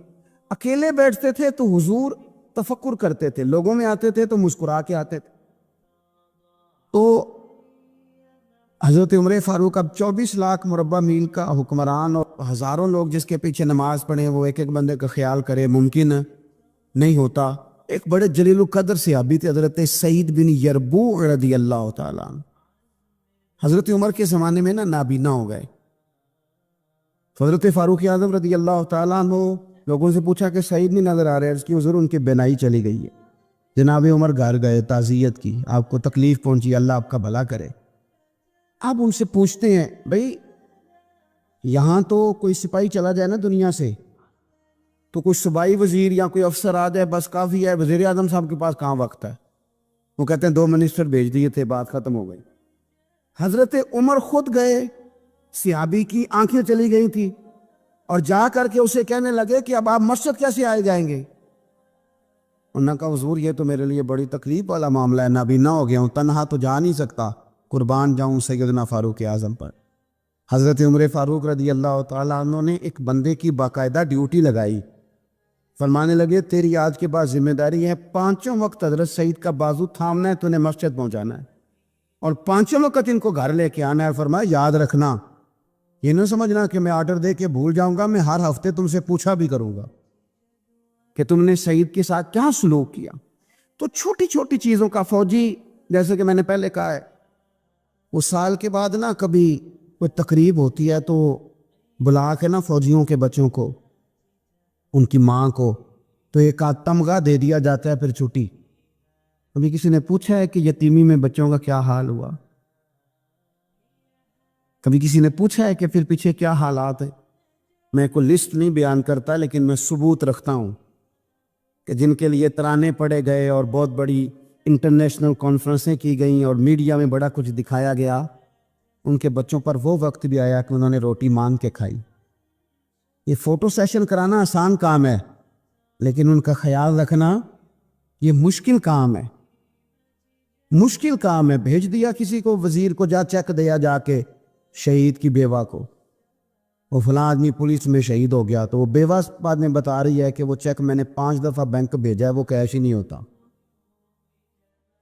اکیلے بیٹھتے تھے تو حضور تفکر کرتے تھے، لوگوں میں آتے تھے تو مسکرا کے آتے تھے۔ تو حضرت عمر فاروق اب 24 لاکھ مربع میل کا حکمران اور ہزاروں لوگ جس کے پیچھے نماز پڑھیں، وہ ایک ایک بندے کا خیال کرے، ممکن نہیں ہوتا۔ ایک بڑے جلیل القدر صحابی تھے حضرت سعید بن یربوع رضی اللہ تعالیٰ عنہ۔ حضرت عمر کے زمانے میں نا نابینا ہو گئے۔ حضرت فاروق اعظم رضی اللہ تعالیٰ عنہ لوگوں سے پوچھا کہ سعید نہیں نظر آ رہے، اس کی حضور ان کی بینائی چلی گئی ہے۔ جناب عمر گھر گئے، تعزیت کی، آپ کو تکلیف پہنچی، اللہ آپ کا بھلا کرے۔ آپ ان سے پوچھتے ہیں بھئی یہاں تو کوئی سپاہی چلا جائے نا دنیا سے تو کوئی صوبائی وزیر یا کوئی افسر آ جائے بس کافی ہے، وزیر اعظم صاحب کے پاس کہاں وقت ہے؟ وہ کہتے ہیں 2 منسٹر بھیج دیے تھے، بات ختم ہو گئی۔ حضرت عمر خود گئے، صحابی کی آنکھیں چلی گئی تھی، اور جا کر کے اسے کہنے لگے کہ اب آپ مسجد کیسے آئے جائیں گے؟ انہوں نے کہا حضور یہ تو میرے لیے بڑی تکلیف والا معاملہ ہے، نابینا ہو گیا ہوں، تنہا تو جا نہیں سکتا، قربان جاؤں سیدنا فاروق اعظم پر۔ حضرت عمر فاروق رضی اللہ تعالیٰ عنہ نے ایک بندے کی باقاعدہ ڈیوٹی لگائی، فرمانے لگے تیری آج کے بعد ذمہ داری ہے 5 وقت حضرت سعید کا بازو تھامنا ہے، تو انہیں مسجد پہنچانا ہے، اور 5 وقت ان کو گھر لے کے آنا ہے۔ فرمایا یاد رکھنا، یہ نہ سمجھنا کہ میں آرڈر دے کے بھول جاؤں گا، میں ہر ہفتے تم سے پوچھا بھی کروں گا کہ تم نے سعید کے ساتھ کیا سلوک کیا۔ تو چھوٹی چھوٹی چیزوں کا فوجی، جیسے کہ میں نے پہلے کہا ہے، وہ سال کے بعد نا کبھی کوئی تقریب ہوتی ہے تو بلا کے نا فوجیوں کے بچوں کو، ان کی ماں کو، تو ایک آدھ تمغہ دے دیا جاتا ہے، پھر چھٹی۔ کبھی کسی نے پوچھا ہے کہ یتیمی میں بچوں کا کیا حال ہوا؟ کبھی کسی نے پوچھا ہے کہ پھر پیچھے کیا حالات ہیں؟ میں کوئی لسٹ نہیں بیان کرتا، لیکن میں ثبوت رکھتا ہوں کہ جن کے لیے ترانے پڑے گئے اور بہت بڑی انٹرنیشنل کانفرنسیں کی گئیں اور میڈیا میں بڑا کچھ دکھایا گیا، ان کے بچوں پر وہ وقت بھی آیا کہ انہوں نے روٹی مانگ کے کھائی۔ یہ فوٹو سیشن کرانا آسان کام ہے، لیکن ان کا خیال رکھنا یہ مشکل کام ہے، مشکل کام ہے۔ بھیج دیا کسی کو، وزیر کو، جا چیک دیا جا کے شہید کی بیوہ کو، وہ فلاں آدمی پولیس میں شہید ہو گیا، تو وہ بیوہ بعد میں بتا رہی ہے کہ وہ چیک میں نے 5 دفعہ بینک بھیجا ہے، وہ کیش ہی نہیں ہوتا،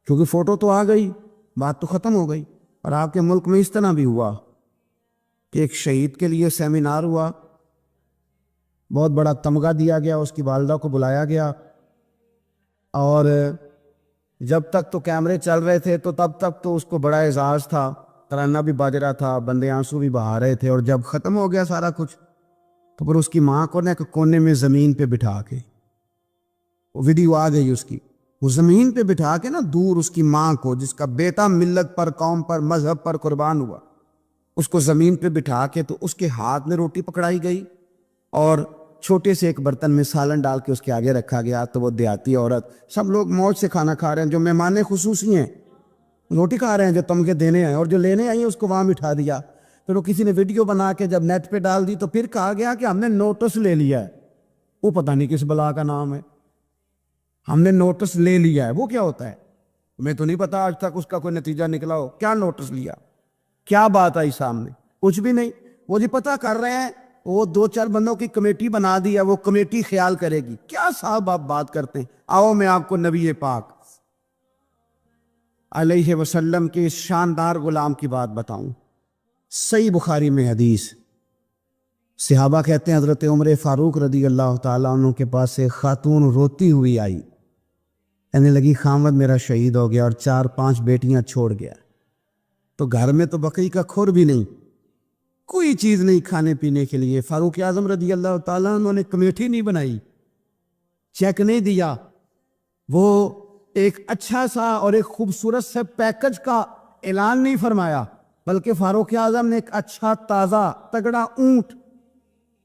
کیونکہ فوٹو تو آ گئی، بات تو ختم ہو گئی۔ اور آپ کے ملک میں اس طرح بھی ہوا کہ ایک شہید کے لیے سیمینار ہوا، بہت بڑا تمغہ دیا گیا، اس کی والدہ کو بلایا گیا، اور جب تک تو کیمرے چل رہے تھے تو تب تک تو اس کو بڑا اعزاز تھا، ترانہ بھی باج رہا تھا، بندے آنسو بھی بہا رہے تھے، اور جب ختم ہو گیا سارا کچھ تو پھر اس کی ماں کو نا ایک کونے میں زمین پہ بٹھا کے، وہ ویڈیو آ گئی اس کی، وہ زمین پہ بٹھا کے نا دور اس کی ماں کو، جس کا بیٹا ملت پر، قوم پر، مذہب پر قربان ہوا، اس کو زمین پہ بٹھا کے، تو اس کے ہاتھ میں روٹی پکڑائی گئی اور چھوٹے سے ایک برتن میں سالن ڈال کے اس کے آگے رکھا گیا۔ تو وہ دیہاتی عورت، سب لوگ موج سے کھانا کھا رہے ہیں، جو مہمان خصوصی ہیں روٹی کھا رہے ہیں، جو تمغے دینے ہیں، اور جو لینے آئی ہیں اس کو وہاں بٹھا دیا۔ پھر وہ کسی نے ویڈیو بنا کے جب نیٹ پہ ڈال دی تو پھر کہا گیا کہ ہم نے نوٹس لے لیا ہے. وہ پتہ نہیں کس بلا کا نام ہے. ہم نے نوٹس لے لیا ہے، وہ کیا ہوتا ہے؟ میں تو نہیں پتا آج تک اس کا کوئی نتیجہ نکلا ہو. کیا نوٹس لیا؟ کیا بات آئی سامنے؟ کچھ بھی نہیں. وہ جی پتہ کر رہے ہیں، وہ 2-4 بندوں کی کمیٹی بنا دی ہے، وہ کمیٹی خیال کرے گی. کیا صاحب آپ بات کرتے ہیں؟ آؤ میں آپ کو نبی پاک علیہ وسلم کے اس شاندار غلام کی بات بتاؤں. صحیح بخاری میں حدیث، صحابہ کہتے ہیں حضرت عمر فاروق رضی اللہ تعالیٰ عنہ کے پاس ایک خاتون روتی ہوئی آئی، کہنے لگی خامد میرا شہید ہو گیا اور 4-5 بیٹیاں چھوڑ گیا، تو گھر میں تو بقی کا کھور بھی نہیں، کوئی چیز نہیں کھانے پینے کے لیے. فاروق اعظم رضی اللہ تعالیٰ عنہ نے کمیٹی نہیں بنائی، چیک نہیں دیا، وہ ایک اچھا سا اور ایک خوبصورت سے پیکج کا اعلان نہیں فرمایا، بلکہ فاروق اعظم نے ایک اچھا تازہ تگڑا اونٹ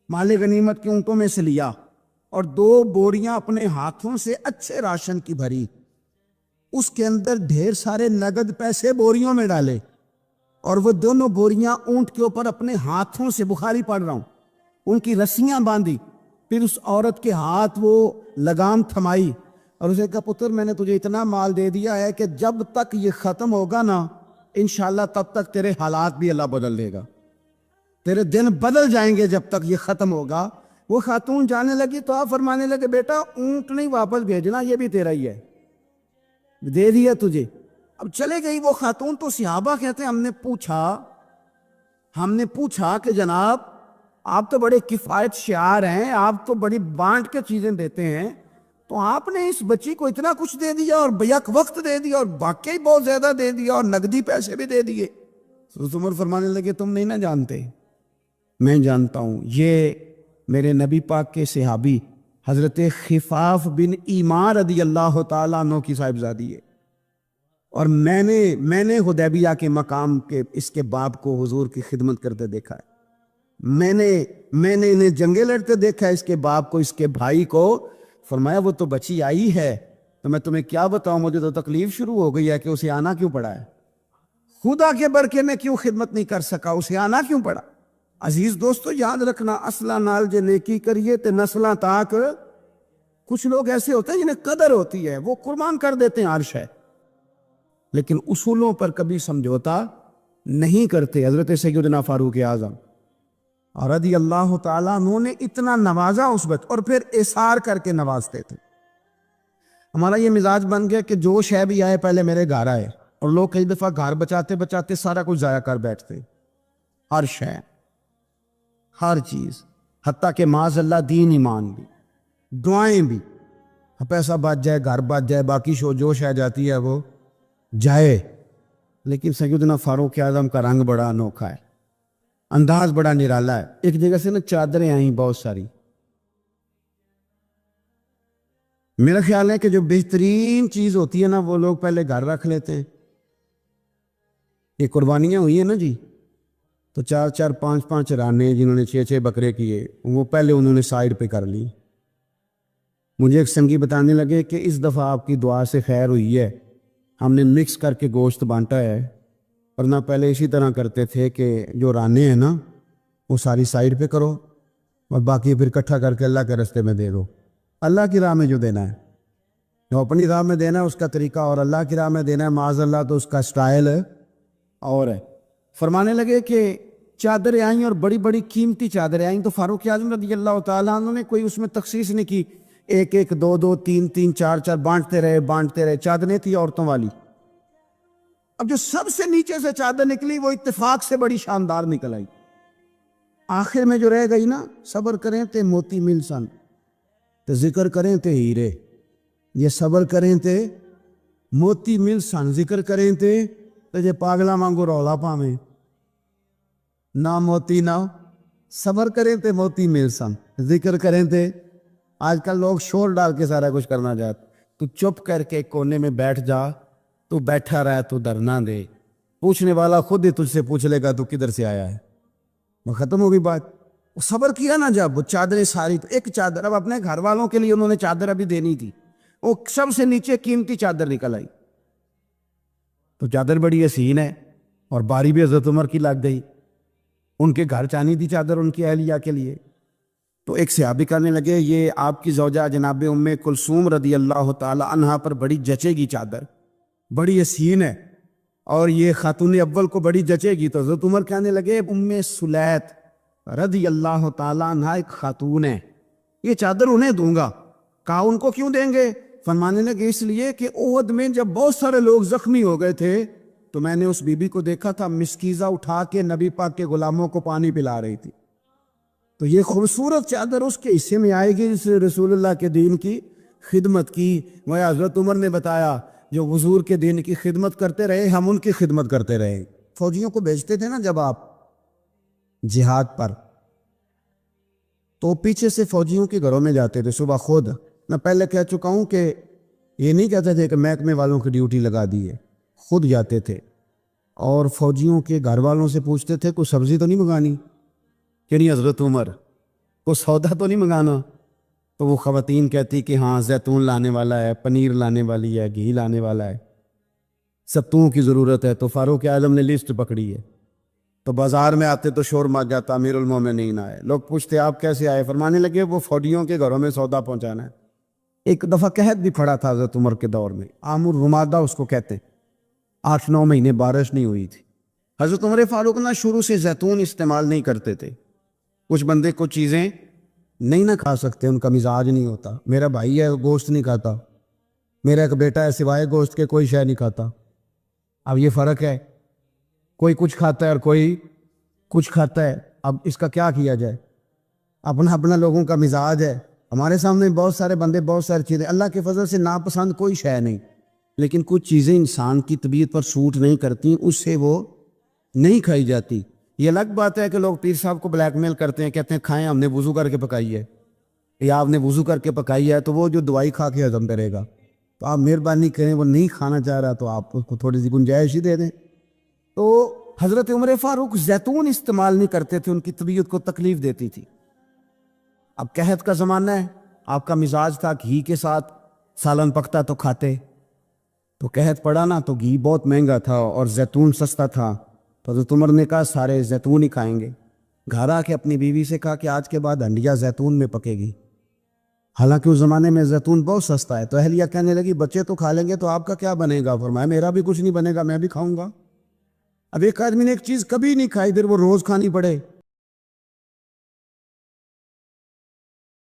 مال غنیمت کے اونٹوں میں سے لیا اور 2 بوریاں اپنے ہاتھوں سے اچھے راشن کی بھری، اس کے اندر ڈھیر سارے نگد پیسے بوریوں میں ڈالے اور وہ دونوں بوریاں اونٹ کے اوپر اپنے ہاتھوں سے، بخاری پڑھ رہا ہوں، ان کی رسیاں باندھی. پھر اس عورت کے ہاتھ وہ لگام تھمائی اور اسے کہا پتر میں نے تجھے اتنا مال دے دیا ہے کہ جب تک یہ ختم ہوگا نا انشاءاللہ تب تک تیرے حالات بھی اللہ بدل دے گا، تیرے دن بدل جائیں گے جب تک یہ ختم ہوگا. وہ خاتون جانے لگی تو آپ فرمانے لگے بیٹا اونٹ نہیں واپس بھیجنا، یہ بھی تیرا ہی ہے، دے دیا تجھے. اب چلے گئی وہ خاتون. تو صحابہ کہتے ہیں ہم نے پوچھا کہ جناب آپ تو بڑے کفایت شعار ہیں، آپ تو بڑی بانٹ کے چیزیں دیتے ہیں، تو آپ نے اس بچی کو اتنا کچھ دے دیا اور بیک وقت دے دیا اور واقعی بہت زیادہ دے دیا اور نقدی پیسے بھی دے دیے. حضرت عمر فرمانے لگے تم نہیں نہ جانتے، میں جانتا ہوں. یہ میرے نبی پاک کے صحابی حضرت خفاف بن ایمان رضی اللہ تعالیٰ عنہ کی صاحبزادی ہے، اور میں نے حدیبیہ کے مقام کے اس کے باپ کو حضور کی خدمت کرتے دیکھا ہے. میں نے انہیں جنگیں لڑتے دیکھا ہے، اس کے باپ کو، اس کے بھائی کو. فرمایا وہ تو بچی آئی ہے تو میں تمہیں کیا بتاؤں، مجھے تو تکلیف شروع ہو گئی ہے کہ اسے آنا کیوں پڑا ہے، خدا کے برکے میں کیوں خدمت نہیں کر سکا، اسے آنا کیوں پڑا. عزیز دوستو یاد رکھنا، اصلہ نال جے نیکی کریے تے نسلاں تاک. کچھ لوگ ایسے ہوتے ہیں جنہیں قدر ہوتی ہے، وہ قربان کر دیتے ہیں عرش ہے، لیکن اصولوں پر کبھی سمجھوتا نہیں کرتے. حضرت سیدنا فاروق اعظم رضی اللہ تعالیٰ عنہ نے اتنا نوازا اس بچ، اور پھر اثار کر کے نوازتے تھے. ہمارا یہ مزاج بن گیا کہ جو شے بھی آئے پہلے میرے گھر آئے، اور لوگ کئی دفعہ گھر بچاتے بچاتے سارا کچھ ضائع کر بیٹھتے. ہر شے، ہر چیز، حتیٰ کہ معاذ اللہ دین ایمان بھی، دعائیں بھی. پیسہ بچ جائے، گھر بچ جائے، باقی جو شے جاتی ہے وہ جائے. لیکن سیدنا فاروق اعظم کا رنگ بڑا انوکھا ہے، انداز بڑا نرالا ہے. ایک جگہ سے نا چادریں آئیں بہت ساری. میرا خیال ہے کہ جو بہترین چیز ہوتی ہے نا وہ لوگ پہلے گھر رکھ لیتے ہیں. یہ قربانیاں ہوئی ہیں نا جی، تو 4-4 5-5 رانے جنہوں نے 6-6 بکرے کیے، وہ پہلے انہوں نے سائیڈ پہ کر لی. مجھے ایک سنگی بتانے لگے کہ اس دفعہ آپ کی دعا سے خیر ہوئی ہے، ہم نے مکس کر کے گوشت بانٹا ہے، ورنہ پہلے اسی طرح کرتے تھے کہ جو رانے ہیں نا وہ ساری سائیڈ پہ کرو اور باقی پھر اکٹھا کر کے اللہ کے راستے میں دے دو. اللہ کی راہ میں جو دینا ہے، جو اپنی راہ میں دینا ہے اس کا طریقہ، اور اللہ کی راہ میں دینا ہے معاذ اللہ تو اس کا سٹائل اور ہے. فرمانے لگے کہ چادریں آئیں اور بڑی بڑی قیمتی چادریں آئیں، تو فاروق اعظم رضی اللہ تعالیٰ عنہ نے کوئی اس میں تخصیص نہیں کی، 1-1 2-2 3-3 4-4 بانٹتے رہے. چادریں تھی عورتوں والی. اب جو سب سے نیچے سے چادر نکلی وہ اتفاق سے بڑی شاندار نکل آئی. آخر میں جو رہ گئی نا، صبر کریں تے موتی مل سن تے ذکر کریں تے ہیرے. یہ صبر کریں تے موتی مل سن، ذکر کریں تے جے پاگلا مانگو رولا پاویں، نہ موتی نہ صبر کریں تے موتی مل سن، ذکر کریں تے. آج کل لوگ شور ڈال کے سارا کچھ کرنا چاہتے. تو چپ کر کے کونے میں بیٹھ جا، تو بیٹھا رہا تو ڈرنا دے، پوچھنے والا خود ہی تجھ سے پوچھ لے گا تو کدھر سے آیا ہے. وہ ختم ہو گئی بات. وہ صبر کیا نا، جب وہ چادریں ساری، تو ایک چادر اب اپنے گھر والوں کے لیے انہوں نے چادر ابھی دینی تھی، وہ سب سے نیچے قیمتی چادر نکل آئی. تو چادر بڑی حسین ہے اور باری بھی حضرت عمر کی لگ گئی. ان کے گھر چانی تھی چادر ان کی اہلیہ کے لیے. تو ایک صحابی کہنے لگے یہ آپ کی زوجہ جناب ام کلثوم رضی اللہ تعالی عنہا پر بڑی جچے گی چادر, بڑی حسین ہے, اور یہ خاتون اول کو بڑی جچے گی. تو حضرت عمر کہنے لگے ام سلیت رضی اللہ تعالی عنہا ایک خاتون ہے, یہ چادر انہیں دوں گا. کہا ان کو کیوں دیں گے؟ فرمانے لگے اس لیے کہ احد میں جب بہت سارے لوگ زخمی ہو گئے تھے تو میں نے اس بی بی کو دیکھا تھا مسکیزہ اٹھا کے نبی پاک کے غلاموں کو پانی پلا رہی تھی. تو یہ خوبصورت چادر اس کے حصے میں آئے گی جس نے رسول اللہ کے دین کی خدمت کی. وہ حضرت عمر نے بتایا جو حضور کے دین کی خدمت کرتے رہے ہم ان کی خدمت کرتے رہے. فوجیوں کو بھیجتے تھے نا جب آپ جہاد پر, تو پیچھے سے فوجیوں کے گھروں میں جاتے تھے صبح خود. میں پہلے کہہ چکا ہوں کہ یہ نہیں کہتے تھے کہ محکمے والوں کی ڈیوٹی لگا دی ہے, خود جاتے تھے اور فوجیوں کے گھر والوں سے پوچھتے تھے کوئی سبزی تو نہیں منگانی, کہ نہیں حضرت عمر کو سودا تو نہیں منگانا؟ تو وہ خواتین کہتی کہ ہاں زیتون لانے والا ہے, پنیر لانے والی ہے, گھی لانے والا ہے, ستوں کی ضرورت ہے. تو فاروق اعظم نے لسٹ پکڑی ہے. تو بازار میں آتے تو شور مچ جاتا امیر المومنین آئے. لوگ پوچھتے آپ کیسے آئے؟ فرمانے لگے وہ فوجیوں کے گھروں میں سودا پہنچانا ہے. ایک دفعہ قحط بھی پڑا تھا حضرت عمر کے دور میں, عام الرمادہ اس کو کہتے ہیں. 8-9 مہینے بارش نہیں ہوئی تھی. حضرت عمر فاروق نہ شروع سے زیتون استعمال نہیں کرتے تھے. کچھ بندے کچھ چیزیں نہیں نہ کھا سکتے, ان کا مزاج نہیں ہوتا. میرا بھائی ہے گوشت نہیں کھاتا, میرا ایک بیٹا ہے سوائے گوشت کے کوئی شے نہیں کھاتا. اب یہ فرق ہے, کوئی کچھ کھاتا ہے اور کوئی کچھ کھاتا ہے. اب اس کا کیا کیا جائے؟ اپنا اپنا لوگوں کا مزاج ہے. ہمارے سامنے بہت سارے بندے بہت ساری چیزیں, اللہ کے فضل سے ناپسند کوئی شے نہیں, لیکن کچھ چیزیں انسان کی طبیعت پر سوٹ نہیں کرتی, اس سے وہ نہیں کھائی جاتی. یہ الگ بات ہے کہ لوگ پیر صاحب کو بلیک میل کرتے ہیں, کہتے ہیں کھائیں, ہم نے وضو کر کے پکائی ہے, یا آپ نے وضو کر کے پکائی ہے تو وہ جو دوائی کھا کے ہضم کرے گا. تو آپ مہربانی کریں, وہ نہیں کھانا چاہ رہا تو آپ اس کو تھوڑی سی گنجائش ہی دے دیں. تو حضرت عمر فاروق زیتون استعمال نہیں کرتے تھے, ان کی طبیعت کو تکلیف دیتی تھی. اب قحط کا زمانہ ہے, آپ کا مزاج تھا گھی کے ساتھ سالن پکتا تو کھاتے. تو قحط پڑا نا تو گھی بہت مہنگا تھا اور زیتون سستا تھا. تو حضرت عمر نے کہا سارے زیتون ہی کھائیں گے. گھر آ کے اپنی بیوی سے کہا کہ آج کے بعد ہنڈیا زیتون میں پکے گی. حالانکہ اس زمانے میں زیتون بہت سستا ہے. تو اہلیہ کہنے لگی بچے تو کھا لیں گے تو آپ کا کیا بنے گا؟ فرمایا میرا بھی کچھ نہیں بنے گا, میں بھی کھاؤں گا. اب ایک آدمی نے ایک چیز کبھی نہیں کھائی, پھر وہ روز کھانی پڑے,